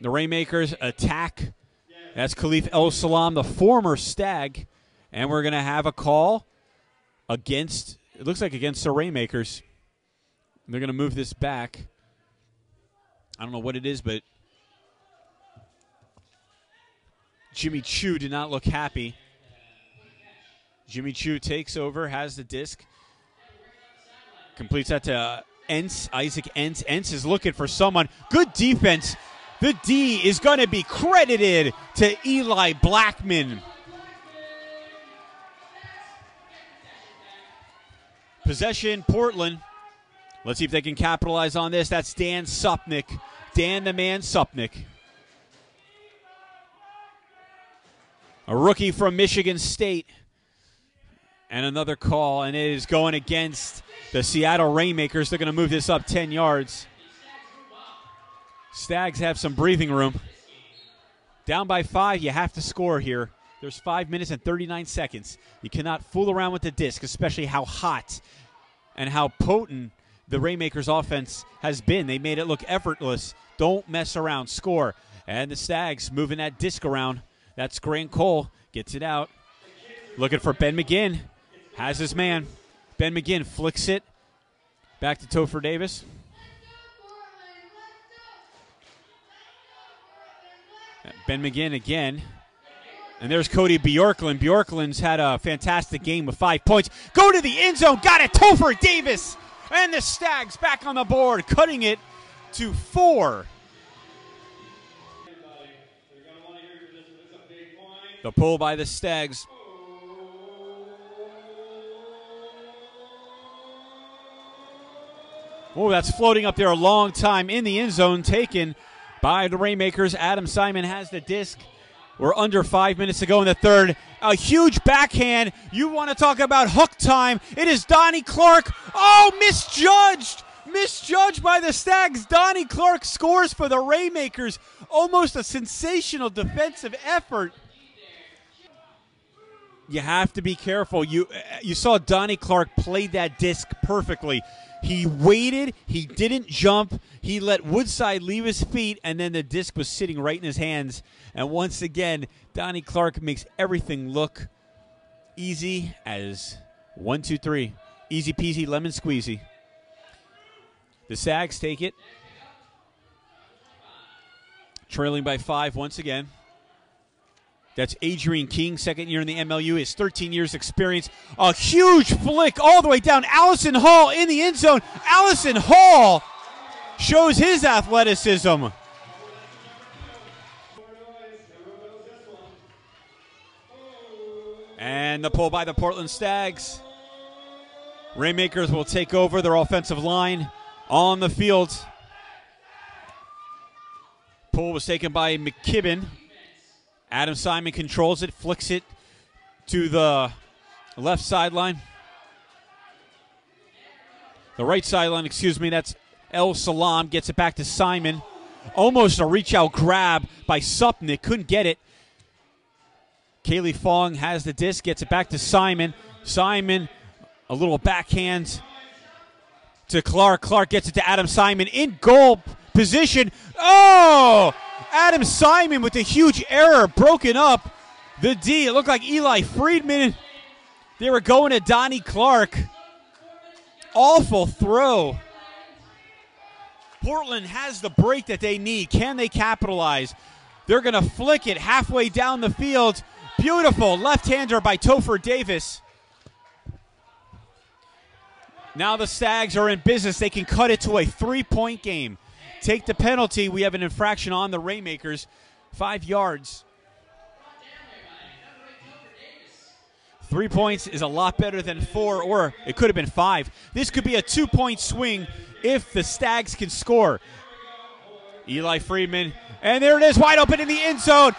The Rainmakers attack. That's Khalif El Salam, the former Stag. And we're going to have a call against, it looks like against the Rainmakers. They're going to move this back. I don't know what it is, but Jimmy Chu did not look happy. Jimmy Chu takes over, has the disc. Completes that to Entz, Isaac Entz. Entz is looking for someone. Good defense. The D is going to be credited to Eli Blackman. Possession, Portland. Let's see if they can capitalize on this. That's Dan Supnick. Dan the Man Supnick. A rookie from Michigan State. And another call, and it is going against the Seattle Rainmakers. They're going to move this up 10 yards. Stags have some breathing room. Down by 5, you have to score here. There's 5 minutes and 39 seconds. You cannot fool around with the disc, especially how hot and how potent the Rainmakers offense has been. They made it look effortless. Don't mess around. Score. And the Stags moving that disc around. That's Grant Cole. Gets it out. Looking for Ben McGinn. Has his man. Ben McGinn flicks it. Back to Topher Davis. Ben McGinn again. And there's Cody Bjorklund. Bjorklund's had a fantastic game with 5 points. Go to the end zone. Got it. Topher Davis. And the Stags back on the board, cutting it to 4. The pull by the Stags. Oh, that's floating up there a long time in the end zone, taken by the Rainmakers. Adam Simon has the disc. We're under 5 minutes to go in the third. A huge backhand. You want to talk about hook time. It is Donnie Clark. Oh, misjudged. Misjudged by the Stags. Donnie Clark scores for the Rainmakers. Almost a sensational defensive effort. You have to be careful. You saw Donnie Clark play that disc perfectly. He waited. He didn't jump. He let Woodside leave his feet, and then the disc was sitting right in his hands. And once again, Donnie Clark makes everything look easy as 1, 2, 3. Easy peasy, lemon squeezy. The Sags take it. Trailing by 5 once again. That's Adrian King, second year in the MLU. His 13 years experience. A huge flick all the way down. Allison Hall in the end zone. Allison Hall shows his athleticism. And the pull by the Portland Stags. Rainmakers will take over their offensive line on the field. Pull was taken by McKibben. Adam Simon controls it, flicks it to the left sideline. The right sideline, excuse me, that's El Salam. Gets it back to Simon. Almost a reach-out grab by Supnick. Couldn't get it. Kaylee Fong has the disc, gets it back to Simon. Simon, a little backhand to Clark. Clark gets it to Adam Simon in goal position. Oh! Adam Simon with a huge error, broken up. The D, it looked like Eli Friedman. They were going to Donnie Clark. Awful throw. Portland has the break that they need. Can they capitalize? They're going to flick it halfway down the field. Beautiful left-hander by Topher Davis. Now the Stags are in business. They can cut it to a 3-point game. Take the penalty. We have an infraction on the Rainmakers. 5 yards. 3 points is a lot better than 4, or it could have been 5. This could be a 2-point swing if the Stags can score. Eli Friedman, and there it is, wide open in the end zone.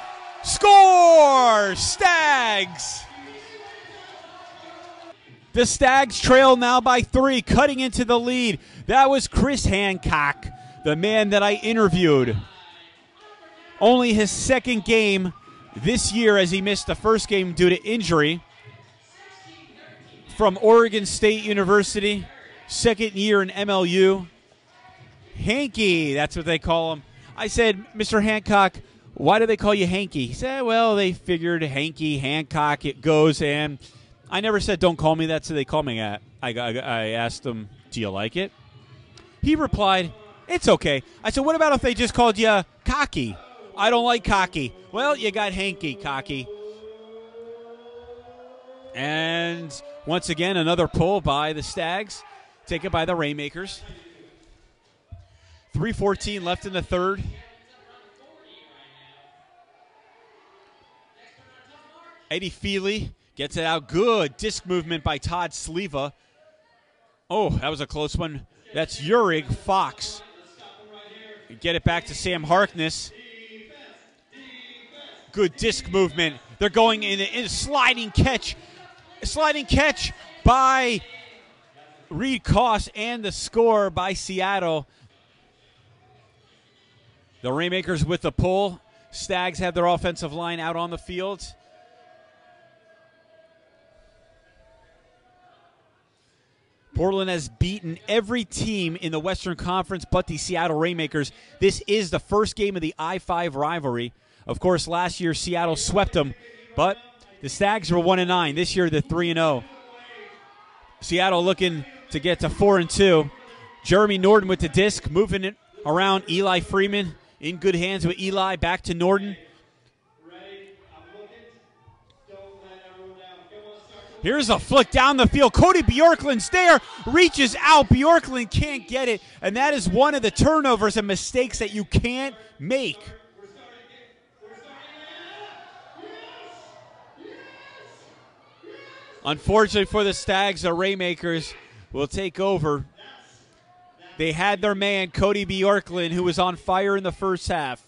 Score! Stags! The Stags trail now by 3, cutting into the lead. That was Chris Hancock, the man that I interviewed. Only his second game this year, as he missed the first game due to injury. From Oregon State University. second year in MLU. Hanky, that's what they call him. I said, Mr. Hancock, why do they call you Hanky? He said, well, they figured Hanky, Hancock, it goes. And I never said don't call me that, so they call me that. I asked him, do you like it? He replied, it's okay. I said, what about if they just called you Cocky? I don't like Cocky. Well, you got Hanky, Cocky. And once again, another pull by the Stags, taken by the Rainmakers. 3:14 left in the third. Eddie Feely gets it out. Good disc movement by Todd Sleva. Oh, that was a close one. That's Urig Fox. Get it back to Sam Harkness. Good disc movement. They're going in a sliding catch. Sliding catch by Reed Koss, and the score by Seattle. The Rainmakers with the pull. Stags have their offensive line out on the field. Portland has beaten every team in the Western Conference but the Seattle Rainmakers. This is the first game of the I-5 rivalry. Of course, last year Seattle swept them, but the Stags were 1-9. This year they're 3-0. Seattle looking to get to 4-2. Jeremy Norton with the disc, moving it around Eli Freeman. In good hands with Eli, back to Norton. Here's a flick down the field. Cody Bjorklund's there, reaches out. Bjorklund can't get it, and that is one of the turnovers and mistakes that you can't make. Unfortunately for the Stags, the Rainmakers will take over. They had their man, Cody Bjorklund, who was on fire in the first half.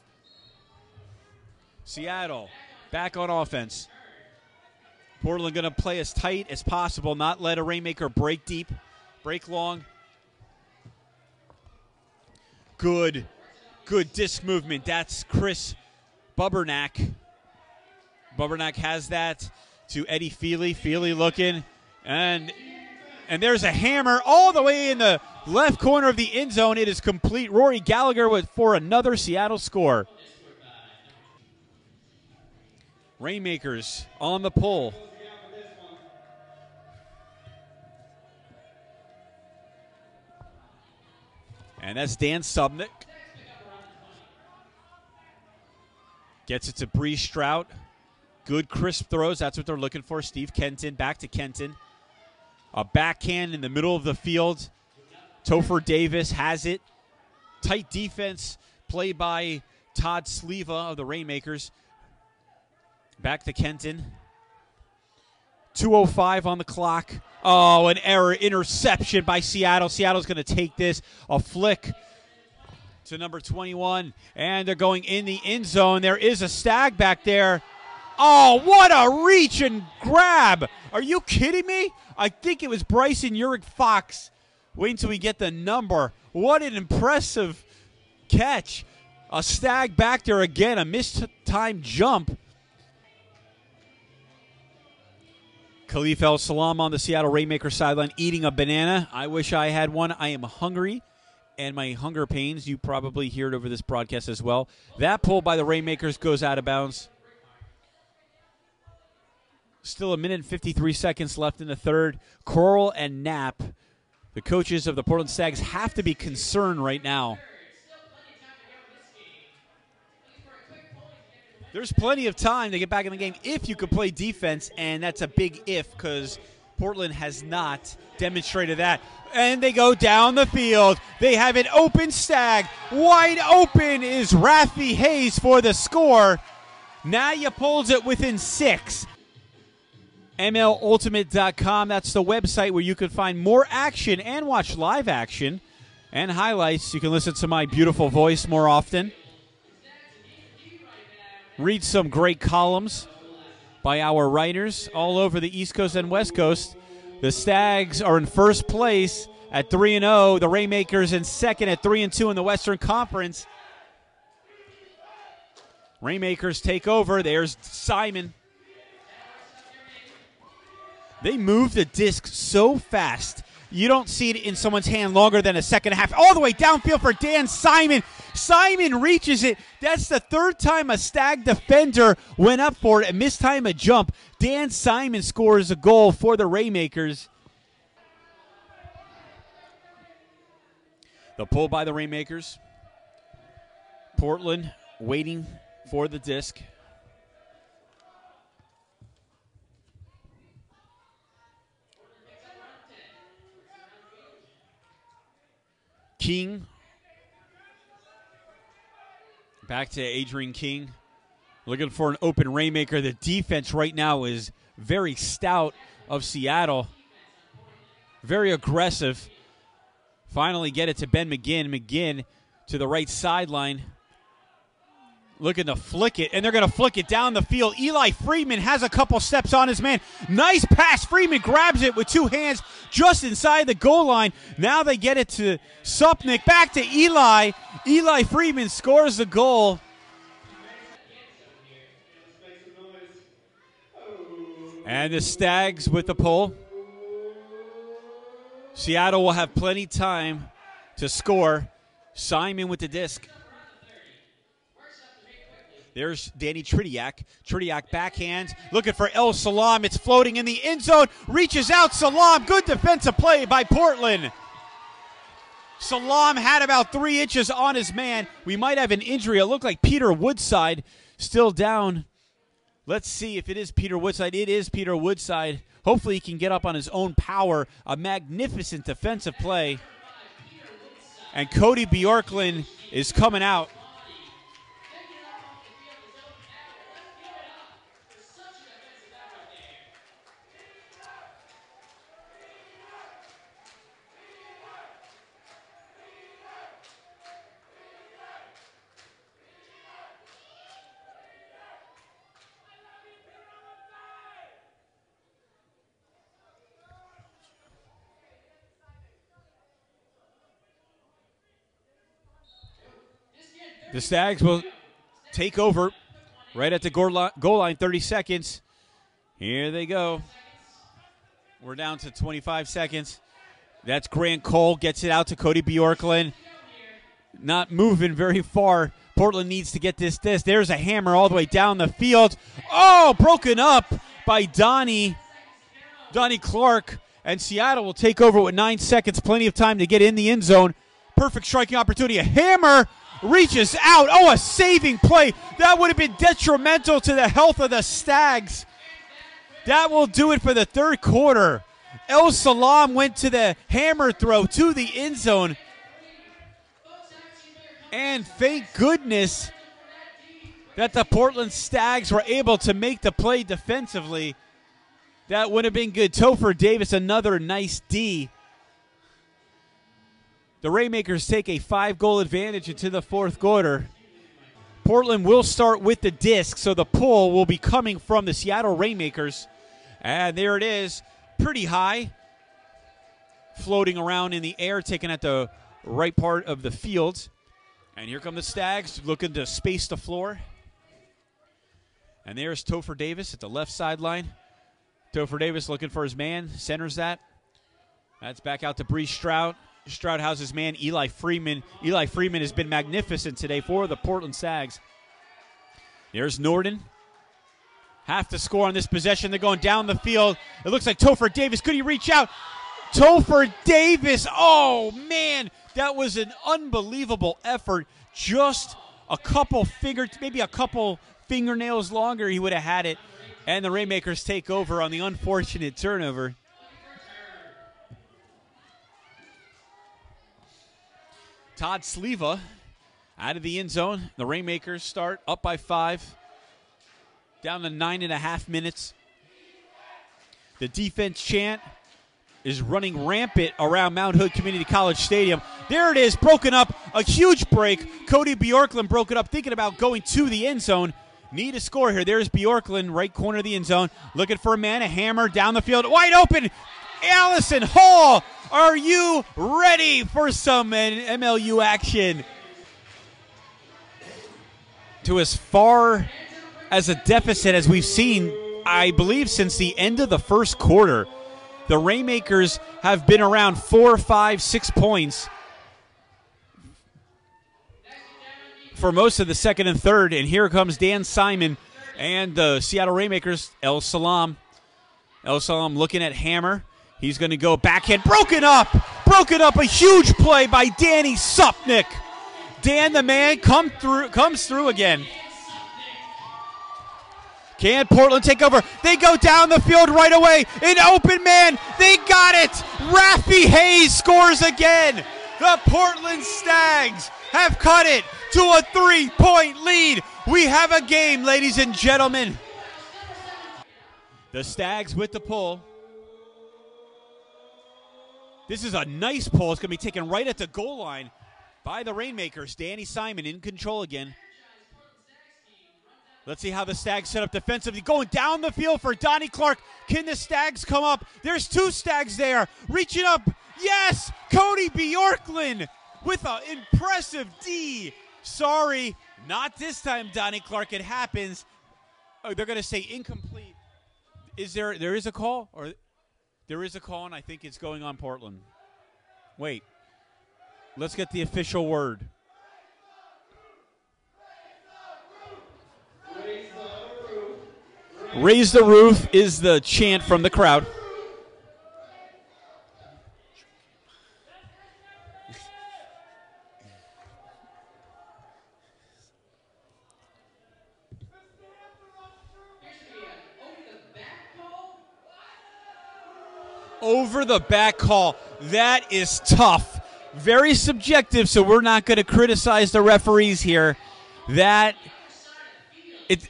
Seattle back on offense. Portland going to play as tight as possible, not let a Rainmaker break deep, break long. Good disc movement. That's Chris Bubernack. Bubernack has that to Eddie Feely. Feely looking, and there's a hammer all the way in the left corner of the end zone. It is complete. Rory Gallagher for another Seattle score. Rainmakers on the pull. And that's Dan Subnick. Gets it to Bree Strout. Good crisp throws. That's what they're looking for. Steve Kenton back to Kenton. A backhand in the middle of the field. Topher Davis has it. Tight defense played by Todd Sleva of the Rainmakers. Back to Kenton. 2:05 on the clock. Oh, an error. Interception by Seattle. Seattle's going to take this. A flick to number 21. And they're going in the end zone. There is a Stag back there. Oh, what a reach and grab. Are you kidding me? I think it was Bryson Urig Fox. Wait until we get the number. What an impressive catch. A Stag back there again. A missed time jump. Khalif El-Salam on the Seattle Rainmakers sideline eating a banana. I wish I had one. I am hungry, and my hunger pains, you probably hear it over this broadcast as well. That pull by the Rainmakers goes out of bounds. Still 1 minute and 53 seconds left in the third. Coral and Knapp, the coaches of the Portland Stags, have to be concerned right now. There's plenty of time to get back in the game if you could play defense, and that's a big if because Portland has not demonstrated that. And they go down the field. They have an open Stag. Wide open is Rafi Hayes for the score. Naya pulls it within 6. MLUltimate.com, that's the website where you can find more action and watch live action and highlights. You can listen to my beautiful voice more often. Read some great columns by our writers all over the East Coast and West Coast. The Stags are in first place at 3-0. The Rainmakers in second at 3-2 in the Western Conference. Rainmakers take over. There's Simon. They move the disc so fast. you don't see it in someone's hand longer than a second and a half. All the way downfield for Dan Simon. Simon reaches it. That's the third time a Stag defender went up for it and missed time a jump. Dan Simon scores a goal for the Rainmakers. The pull by the Rainmakers. Portland waiting for the disc. King. Back to Adrian King. Looking for an open Rainmaker. The defense right now is very stout of Seattle. Very aggressive. Finally get it to Ben McGinn. McGinn to the right sideline. Looking to flick it, and they're going to flick it down the field. Eli Freeman has a couple steps on his man. Nice pass. Freeman grabs it with two hands just inside the goal line. Now they get it to Supnick. Back to Eli. Eli Freeman scores the goal. And the Stags with the pull. Seattle will have plenty time to score. Simon with the disc. There's Danny Tridiak. Tridiak backhand. Looking for El Salam. It's floating in the end zone. Reaches out. Salam. Good defensive play by Portland. Salam had about 3 inches on his man. We might have an injury. It looked like Peter Woodside still down. Let's see if it is Peter Woodside. It is Peter Woodside. Hopefully he can get up on his own power. A magnificent defensive play. And Cody Bjorklund is coming out. The Stags will take over right at the goal line, 30 seconds. Here they go. We're down to 25 seconds. That's Grant Cole, gets it out to Cody Bjorklund. Not moving very far. Portland needs to get this. There's a hammer all the way down the field. Oh, broken up by Donnie Clark. And Seattle will take over with 9 seconds. Plenty of time to get in the end zone. Perfect striking opportunity. A hammer. Reaches out. Oh, a saving play. That would have been detrimental to the health of the Stags. That will do it for the third quarter. El Salam went to the hammer throw to the end zone. And thank goodness that the Portland Stags were able to make the play defensively. That would have been good. Topher Davis, another nice D. The Rainmakers take a 5-goal advantage into the fourth quarter. Portland will start with the disc, so the pull will be coming from the Seattle Rainmakers. And there it is, pretty high, floating around in the air, taken at the right part of the field. And here come the Stags, looking to space the floor. And there's Topher Davis at the left sideline. Topher Davis looking for his man, centers that. That's back out to Bree Stroud. Stroud has his man, Eli Freeman. Eli Freeman has been magnificent today for the Portland Stags. There's Norden. Have to score on this possession. They're going down the field. It looks like Topher Davis. Could he reach out? Topher Davis. Oh, man. That was an unbelievable effort. Just a couple maybe a couple fingernails longer, he would have had it. And the Rainmakers take over on the unfortunate turnover. Todd Sleva out of the end zone. The Rainmakers start up by 5. Down to 9.5 minutes. The defense chant is running rampant around Mount Hood Community College Stadium. There it is, broken up. A huge break. Cody Bjorklund broke it up, thinking about going to the end zone. Need a score here. There's Bjorklund, right corner of the end zone. Looking for a man, a hammer down the field. Wide open. Allison Hall. Are you ready for some MLU action? To as far as a deficit as we've seen, I believe, since the end of the first quarter. The Rainmakers have been around 4, 5, 6 points for most of the second and third, and here comes Dan Simon and the Seattle Rainmakers. El Salam looking at Hammer. He's going to go backhand. Broken up, a huge play by Danny Supnick. Dan the man comes through again. Can Portland take over? They go down the field right away. An open man. They got it. Raffy Hayes scores again. The Portland Stags have cut it to a 3-point lead. We have a game, ladies and gentlemen. The Stags with the pull. This is a nice pull. It's going to be taken right at the goal line by the Rainmakers. Danny Simon in control again. Let's see how the Stags set up defensively. Going down the field for Donnie Clark. Can the Stags come up? There's 2 Stags there. Reaching up. Yes! Cody Bjorklund with an impressive D. Sorry, not this time, Donnie Clark. It happens. Oh, they're going to say incomplete. There is a call? Or there is a call, and I think it's going on Portland. Wait. Let's get the official word. Raise the roof is the chant from the crowd. Over the back call. That is tough. Very subjective, so we're not going to criticize the referees here.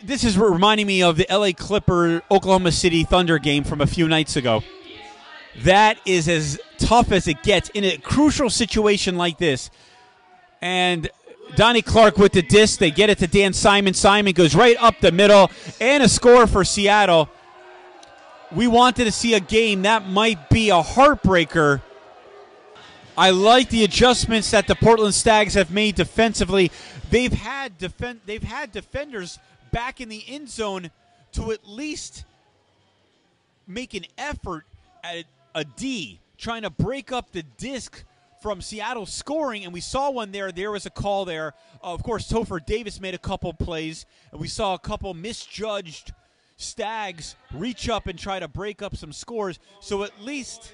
This is reminding me of the LA Clipper Oklahoma City Thunder game from a few nights ago. That is as tough as it gets in a crucial situation like this. And Donnie Clark with the disc. They get it to Dan Simon. Simon goes right up the middle, and a score for Seattle. We wanted to see a game that might be a heartbreaker. I like the adjustments that the Portland Stags have made defensively. They've had defenders back in the end zone to at least make an effort at a D, trying to break up the disc from Seattle scoring, and we saw one there. There was a call there. Of course, Topher Davis made a couple plays, and we saw a couple misjudged Stags reach up and try to break up some scores. So at least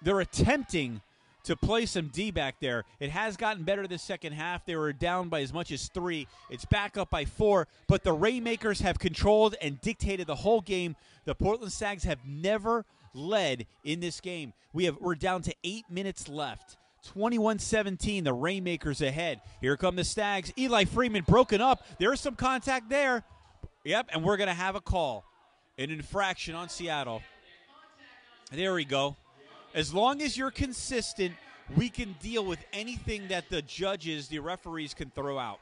they're attempting to play some D back there. It has gotten better this second half. They were down by as much as 3. It's back up by 4, but the Rainmakers have controlled and dictated the whole game. The Portland Stags have never led in this game. We're down to 8 minutes left. 21-17, the Rainmakers ahead. Here come the Stags. Eli Freeman broken up. There's some contact there. Yep, and we're going to have a call. An infraction on Seattle. There we go. As long as you're consistent, we can deal with anything that the judges, the referees, can throw out.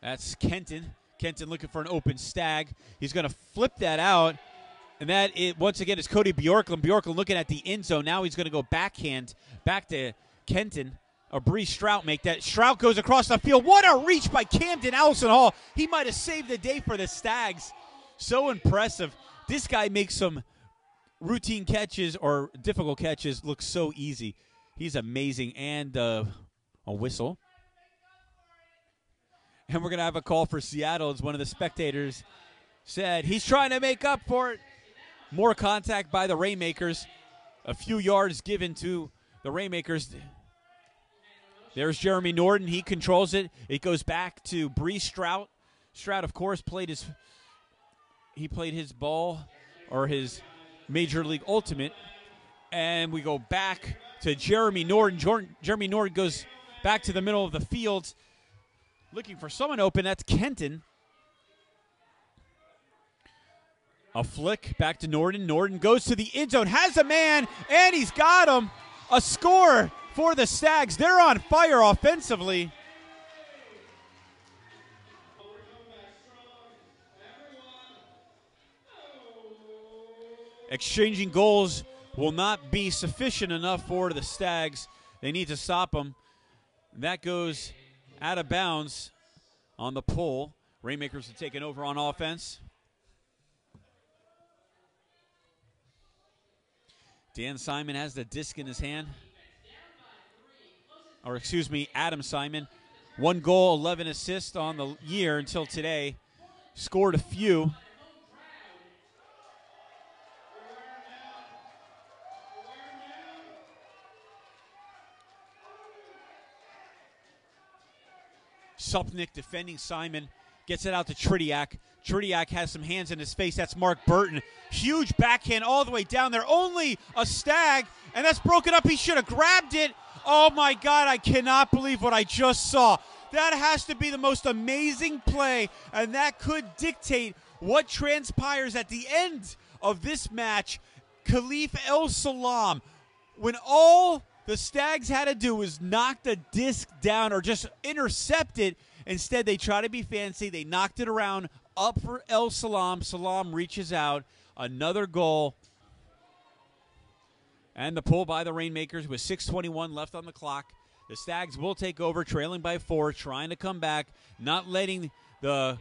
That's Kenton. Kenton looking for an open Stag. He's going to flip that out. And that, once again, is Cody Bjorklund. Bjorklund looking at the end zone. Now he's going to go backhand back to Kenton. Or Bree Strout make that. Strout goes across the field. What a reach by Camden Allison Hall. He might have saved the day for the Stags. So impressive. This guy makes some routine catches or difficult catches look so easy. He's amazing. And a whistle. And we're going to have a call for Seattle, as one of the spectators said. He's trying to make up for it. More contact by the Rainmakers. A few yards given to the Rainmakers. There's Jeremy Norton. He controls it. It goes back to Bree Strout. Strout, of course, played his ball, or his Major League Ultimate. And we go back to Jeremy Norton. Jeremy Norton goes back to the middle of the field, looking for someone open. That's Kenton. A flick back to Norton. Norton goes to the end zone, has a man, and he's got him. A score for the Stags. They're on fire offensively. Exchanging goals will not be sufficient enough for the Stags. They need to stop them. That goes out of bounds on the pull. Rainmakers are taking over on offense. Dan Simon has the disc in his hand. Or excuse me, Adam Simon. 1 goal, 11 assists on the year until today. Scored a few. Supnick defending Simon. Gets it out to Tridiak. Tridiak has some hands in his face. That's Mark Burton. Huge backhand all the way down there. Only a Stag, and that's broken up. He should have grabbed it. Oh, my God, I cannot believe what I just saw. That has to be the most amazing play, and that could dictate what transpires at the end of this match. Khalif El Salam, when all the Stags had to do was knock the disc down or just intercept it, instead they try to be fancy. They knocked it around, up for El Salam. Salam reaches out. Another goal. And the pull by the Rainmakers with 6:21 left on the clock. The Stags will take over, trailing by 4, trying to come back, not letting the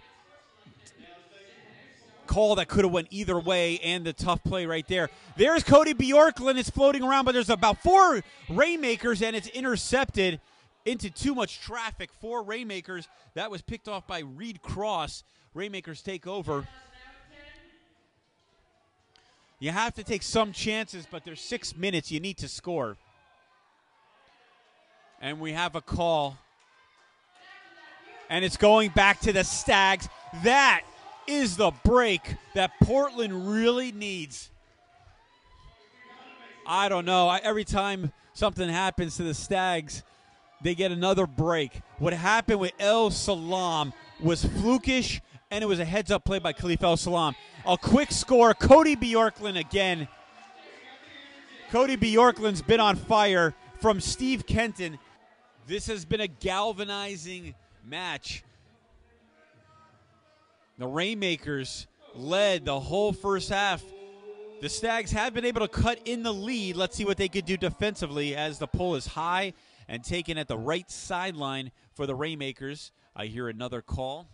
call that could have went either way and the tough play right there. There's Cody Bjorklund. It's floating around, but there's about 4 Rainmakers, and it's intercepted into too much traffic for Rainmakers. That was picked off by Reed Cross. Rainmakers take over. You have to take some chances, but there's 6 minutes. You need to score. And we have a call. And it's going back to the Stags. That is the break that Portland really needs. I don't know. Every time something happens to the Stags, they get another break. What happened with El Salam was flukish, and it was a heads-up play by Khalif El Salam. A quick score. Cody Bjorklund again. Cody Bjorklund's been on fire from Steve Kenton. This has been a galvanizing match. The Rainmakers led the whole first half. The Stags have been able to cut in the lead. Let's see what they could do defensively as the pull is high and taken at the right sideline for the Rainmakers. I hear another call.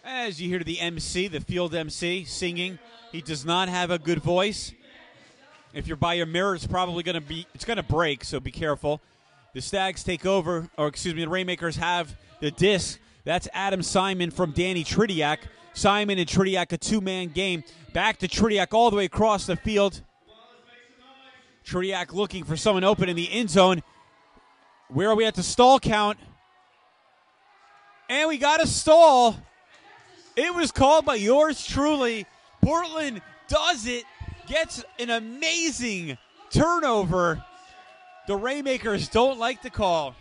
As you hear the MC, the field MC, singing. He does not have a good voice. If you're by your mirror, it's probably going to break, so be careful. The Stags take over, or excuse me, the Rainmakers have the disc. That's Adam Simon from Danny Tridiak. Simon and Tridiak, a 2-man game. Back to Tridiak all the way across the field. Tridiak looking for someone open in the end zone. Where are we at the stall count? And we got a stall. It was called by yours truly. Portland does it, gets an amazing turnover. The Rainmakers don't like the call.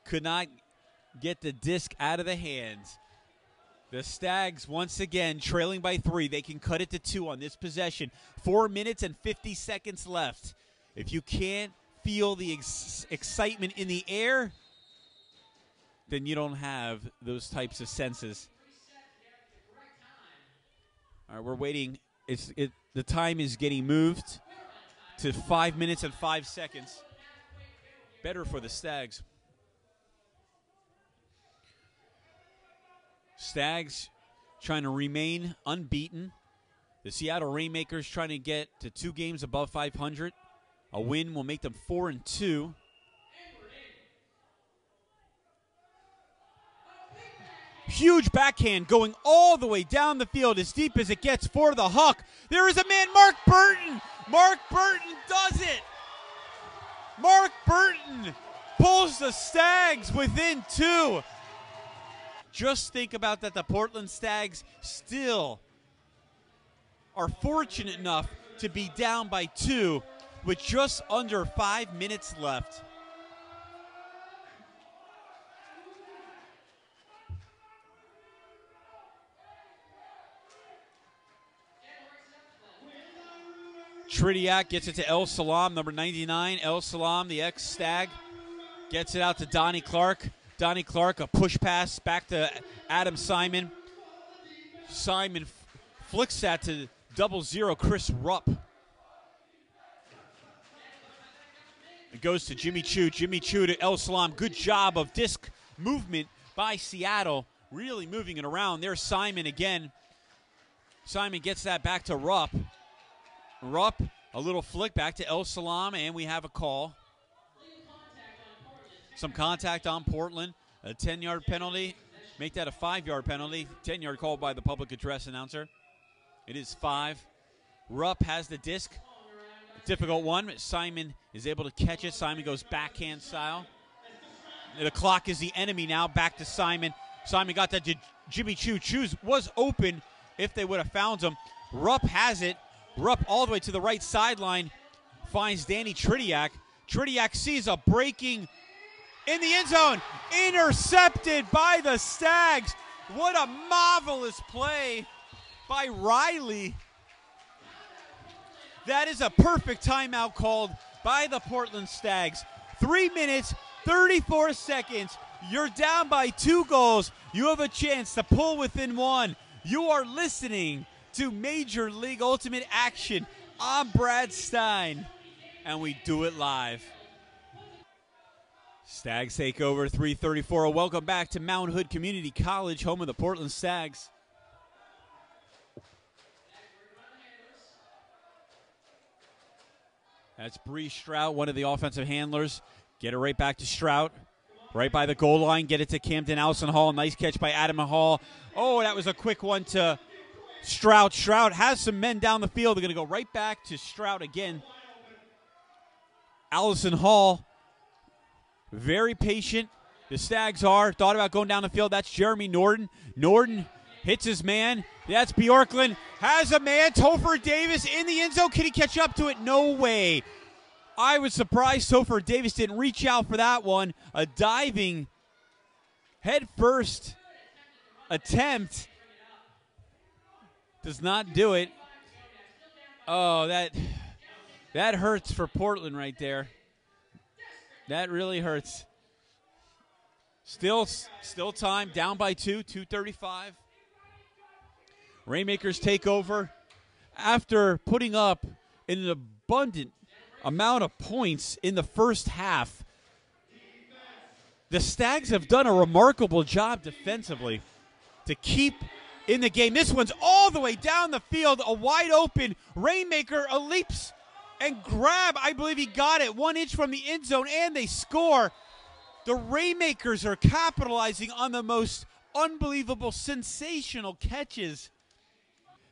Could not get the disc out of the hands. The Stags once again trailing by 3. They can cut it to 2 on this possession. 4 minutes and 50 seconds left. If you can't feel the excitement in the air, then you don't have those types of senses. All right, we're waiting. The time is getting moved to 5 minutes and 5 seconds. Better for the Stags. Stags trying to remain unbeaten. The Seattle Rainmakers trying to get to 2 games above 500. A win will make them 4-2. Huge backhand going all the way down the field as deep as it gets for the Huck. There is a man, Mark Burton. Mark Burton does it. Mark Burton pulls the Stags within 2. Just think about that. The Portland Stags still are fortunate enough to be down by 2 with just under 5 minutes left. Tridiak gets it to El Salam, number 99. El Salam, the ex-Stag, gets it out to Donnie Clark. Donnie Clark, a push pass back to Adam Simon. Simon flicks that to 0-0 Chris Rupp. It goes to Jimmy Chu. Jimmy Chu to El Salam. Good job of disc movement by Seattle. Really moving it around. There's Simon again. Simon gets that back to Rupp. Rupp, a little flick back to El Salam, and we have a call. Some contact on Portland. A 10-yard penalty. Make that a 5-yard penalty. 10-yard call by the public address announcer. It is 5. Rupp has the disc. Difficult one. Simon is able to catch it. Simon goes backhand style. The clock is the enemy now. Back to Simon. Simon got that to Jimmy Chu. Chu was open if they would have found him. Rupp has it. Rupp all the way to the right sideline. Finds Danny Tridiak. Tridiak sees a breaking in the end zone. Intercepted by the Stags. What a marvelous play by Riley. That is a perfect timeout called by the Portland Stags. 3 minutes, 34 seconds. You're down by 2 goals. You have a chance to pull within 1. You are listening to Major League Ultimate Action. I'm Brad Stein, and we do it live. Stags take over 3:34. Welcome back to Mount Hood Community College, home of the Portland Stags. That's Bree Strout, one of the offensive handlers. Get it right back to Strout. Right by the goal line. Get it to Camden Allison Hall. Nice catch by Adam Hall. Oh, that was a quick one to Strout. Strout has some men down the field. They're going to go right back to Strout again. Allison Hall, very patient. The Stags are. Thought about going down the field. That's Jeremy Norton. Norton hits his man. That's Bjorklund. Has a man. Topher Davis in the end zone. Can he catch up to it? No way. I was surprised Topher Davis didn't reach out for that one. A diving head-first attempt does not do it. Oh, that hurts for Portland right there. That really hurts. Still time, down by 2, 2:35. Rainmakers take over after putting up an abundant amount of points in the first half. The Stags have done a remarkable job defensively to keep in the game. This one's all the way down the field, a wide open Rainmaker, a leaps and grab. I believe he got it 1 inch from the end zone, and they score. The Rainmakers are capitalizing on the most unbelievable, sensational catches.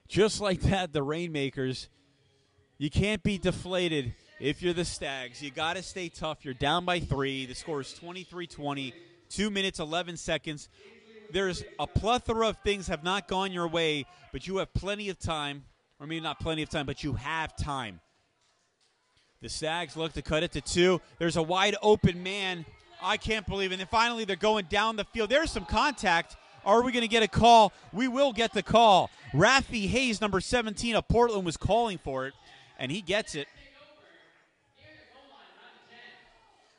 Just like that, the Rainmakers, you can't be deflated if you're the Stags. You got to stay tough. You're down by 3. The score is 23-20, 2 minutes, 11 seconds. There's a plethora of things have not gone your way, but you have plenty of time. Or maybe not plenty of time, but you have time. The Stags look to cut it to 2. There's a wide open man. I can't believe it. And then finally they're going down the field. There's some contact. Are we going to get a call? We will get the call. Rafi Hayes, number 17 of Portland, was calling for it, and he gets it.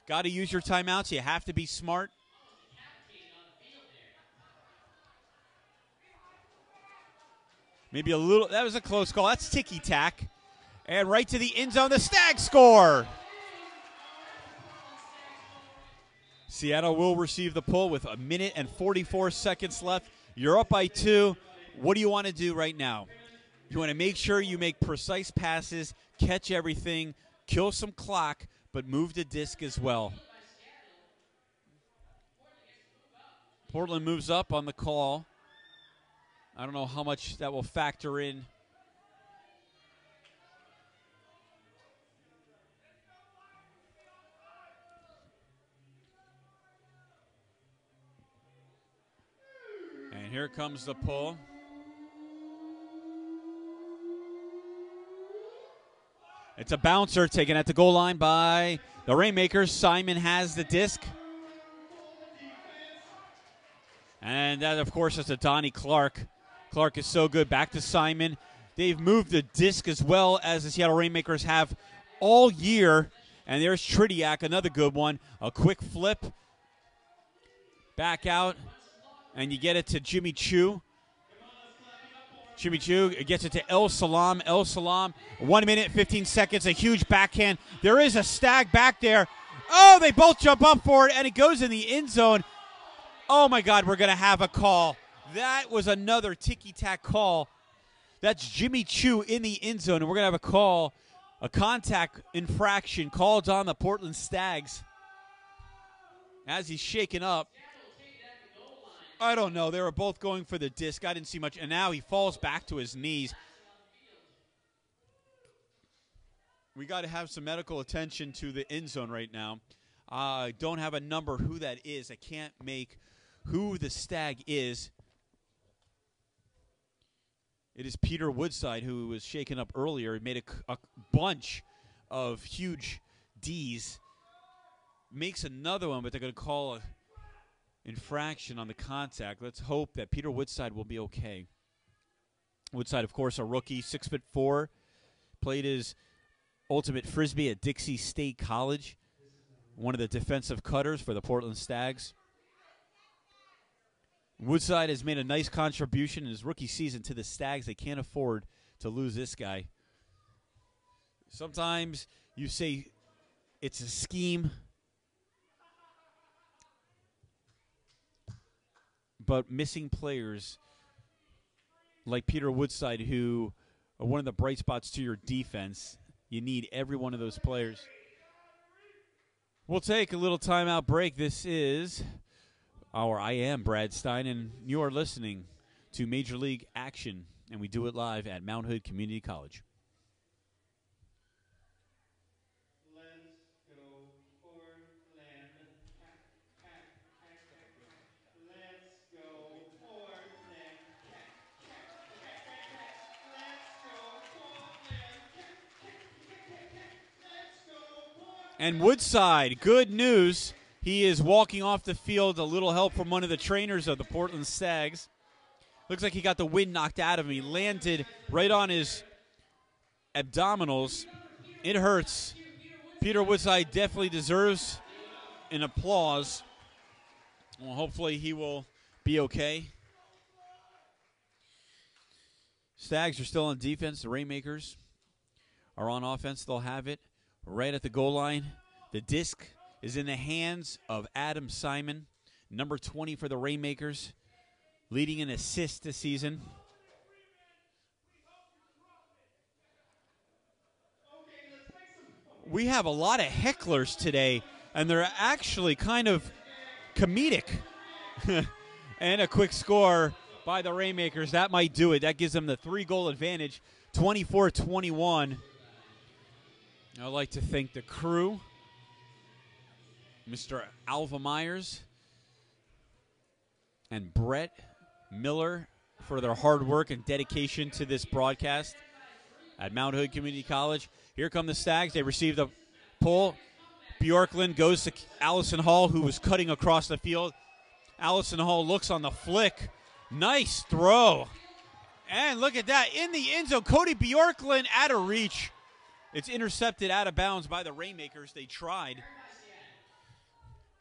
Got to use your timeouts. You have to be smart. Maybe a little. That was a close call. That's ticky-tack. And right to the end zone, the Stags score. Seattle will receive the pull with 1 minute and 44 seconds left. You're up by 2. What do you want to do right now? You want to make sure you make precise passes, catch everything, kill some clock, but move the disc as well. Portland moves up on the call. I don't know how much that will factor in. And here comes the pull. It's a bouncer taken at the goal line by the Rainmakers. Simon has the disc. And that, of course, is to Donnie Clark. Clark is so good. Back to Simon. They've moved the disc as well as the Seattle Rainmakers have all year. And there's Tridiak, another good one. A quick flip. Back out. And you get it to Jimmy Chu. Jimmy Chu gets it to El Salam. El Salam, 1 minute, 15 seconds, a huge backhand. There is a stag back there. Oh, they both jump up for it, and it goes in the end zone. Oh, my God, we're going to have a call. That was another ticky-tack call. That's Jimmy Chu in the end zone, and we're going to have a call, a contact infraction called on the Portland Stags as he's shaken up. I don't know. They were both going for the disc. I didn't see much. And now he falls back to his knees. We got to have some medical attention to the end zone right now. I don't have a number who that is. I can't make who the Stag is. It is Peter Woodside, who was shaken up earlier. He made a bunch of huge Ds. Makes another one, but they're going to call a infraction on the contact. Let's hope that Peter Woodside will be okay. Woodside, of course, a rookie, 6'4", played his ultimate frisbee at Dixie State College, one of the defensive cutters for the Portland Stags. Woodside has made a nice contribution in his rookie season to the Stags. They can't afford to lose this guy. Sometimes you say it's a scheme, but missing players like Peter Woodside, who are one of the bright spots to your defense, you need every one of those players. We'll take a little timeout break. This is I am Brad Stein, and you are listening to Major League Action, and we do it live at Mount Hood Community College. And Woodside, good news. He is walking off the field. A little help from one of the trainers of the Portland Stags. Looks like he got the wind knocked out of him. He landed right on his abdominals. It hurts. Peter Woodside definitely deserves an applause. Well, hopefully he will be okay. Stags are still on defense. The Rainmakers are on offense. They'll have it right at the goal line. The disc is in the hands of Adam Simon, number 20 for the Rainmakers, leading in assists this season. We have a lot of hecklers today, and they're actually kind of comedic. And a quick score by the Rainmakers. That might do it. That gives them the 3-goal advantage, 24-21. I'd like to thank the crew, Mr. Alva Myers and Brett Miller, for their hard work and dedication to this broadcast at Mount Hood Community College. Here come the Stags. They received a pull. Bjorklund goes to Allison Hall, who was cutting across the field. Allison Hall looks on the flick. Nice throw. And look at that. In the end zone, Cody Bjorklund out of reach. It's intercepted out of bounds by the Rainmakers. They tried.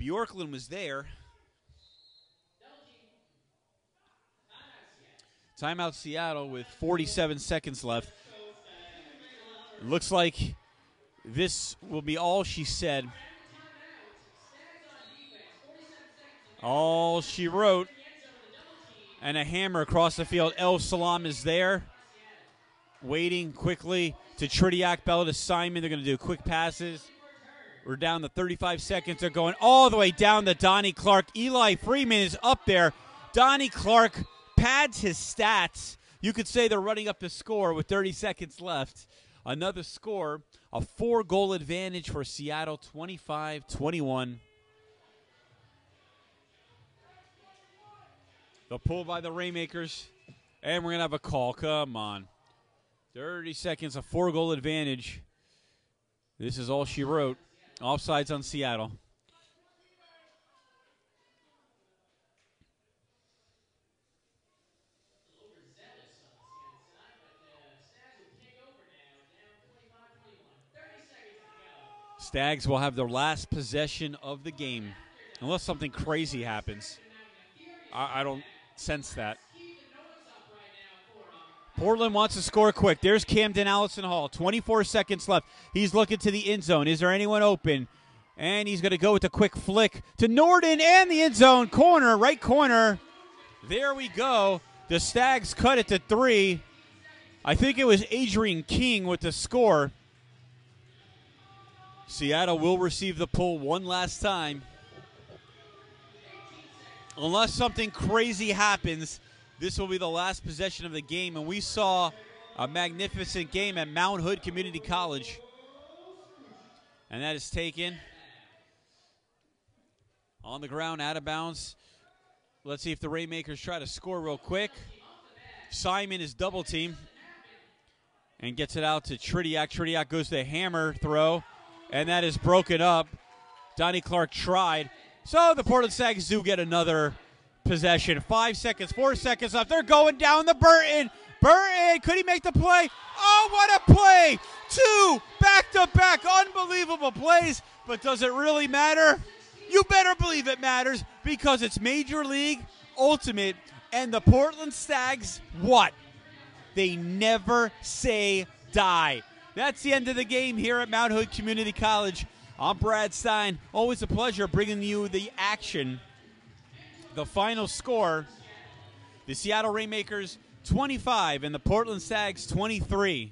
Bjorklund was there. Timeout Seattle with 47 seconds left. It looks like this will be all she said. All she wrote. And a hammer across the field. El Salam is there. Waiting quickly to Tridiak, Bell to Simon. They're going to do quick passes. We're down to 35 seconds. They're going all the way down to Donnie Clark. Eli Freeman is up there. Donnie Clark pads his stats. You could say they're running up the score with 30 seconds left. Another score, a 4-goal advantage for Seattle, 25-21. The pull by the Rainmakers, and we're going to have a call. Come on. 30 seconds, a 4-goal advantage. This is all she wrote. Offsides on Seattle. Stags will have their last possession of the game, unless something crazy happens. I don't sense that. Portland wants to score quick. There's Camden Allison Hall. 24 seconds left. He's looking to the end zone. Is there anyone open? And he's going to go with a quick flick to Norden and the end zone. Corner, right corner. There we go. The Stags cut it to 3. I think it was Adrian King with the score. Seattle will receive the pull one last time. Unless something crazy happens, this will be the last possession of the game, and we saw a magnificent game at Mount Hood Community College. And that is taken on the ground, out of bounds. Let's see if the Rainmakers try to score real quick. Simon is double team and gets it out to Tridiak. Tridiak goes to the hammer throw, and that is broken up. Donnie Clark tried. So the Portland Stags do get another possession. 5 seconds, 4 seconds left. They're going down the Burton. Burton, could he make the play? Oh, what a play! 2 back-to-back unbelievable plays. But does it really matter? You better believe it matters, because it's Major League Ultimate, and the Portland Stags, what? They never say die. That's the end of the game here at Mount Hood Community College. I'm Brad Stein. Always a pleasure bringing you the action. The final score, the Seattle Rainmakers 25 and the Portland Stags 23.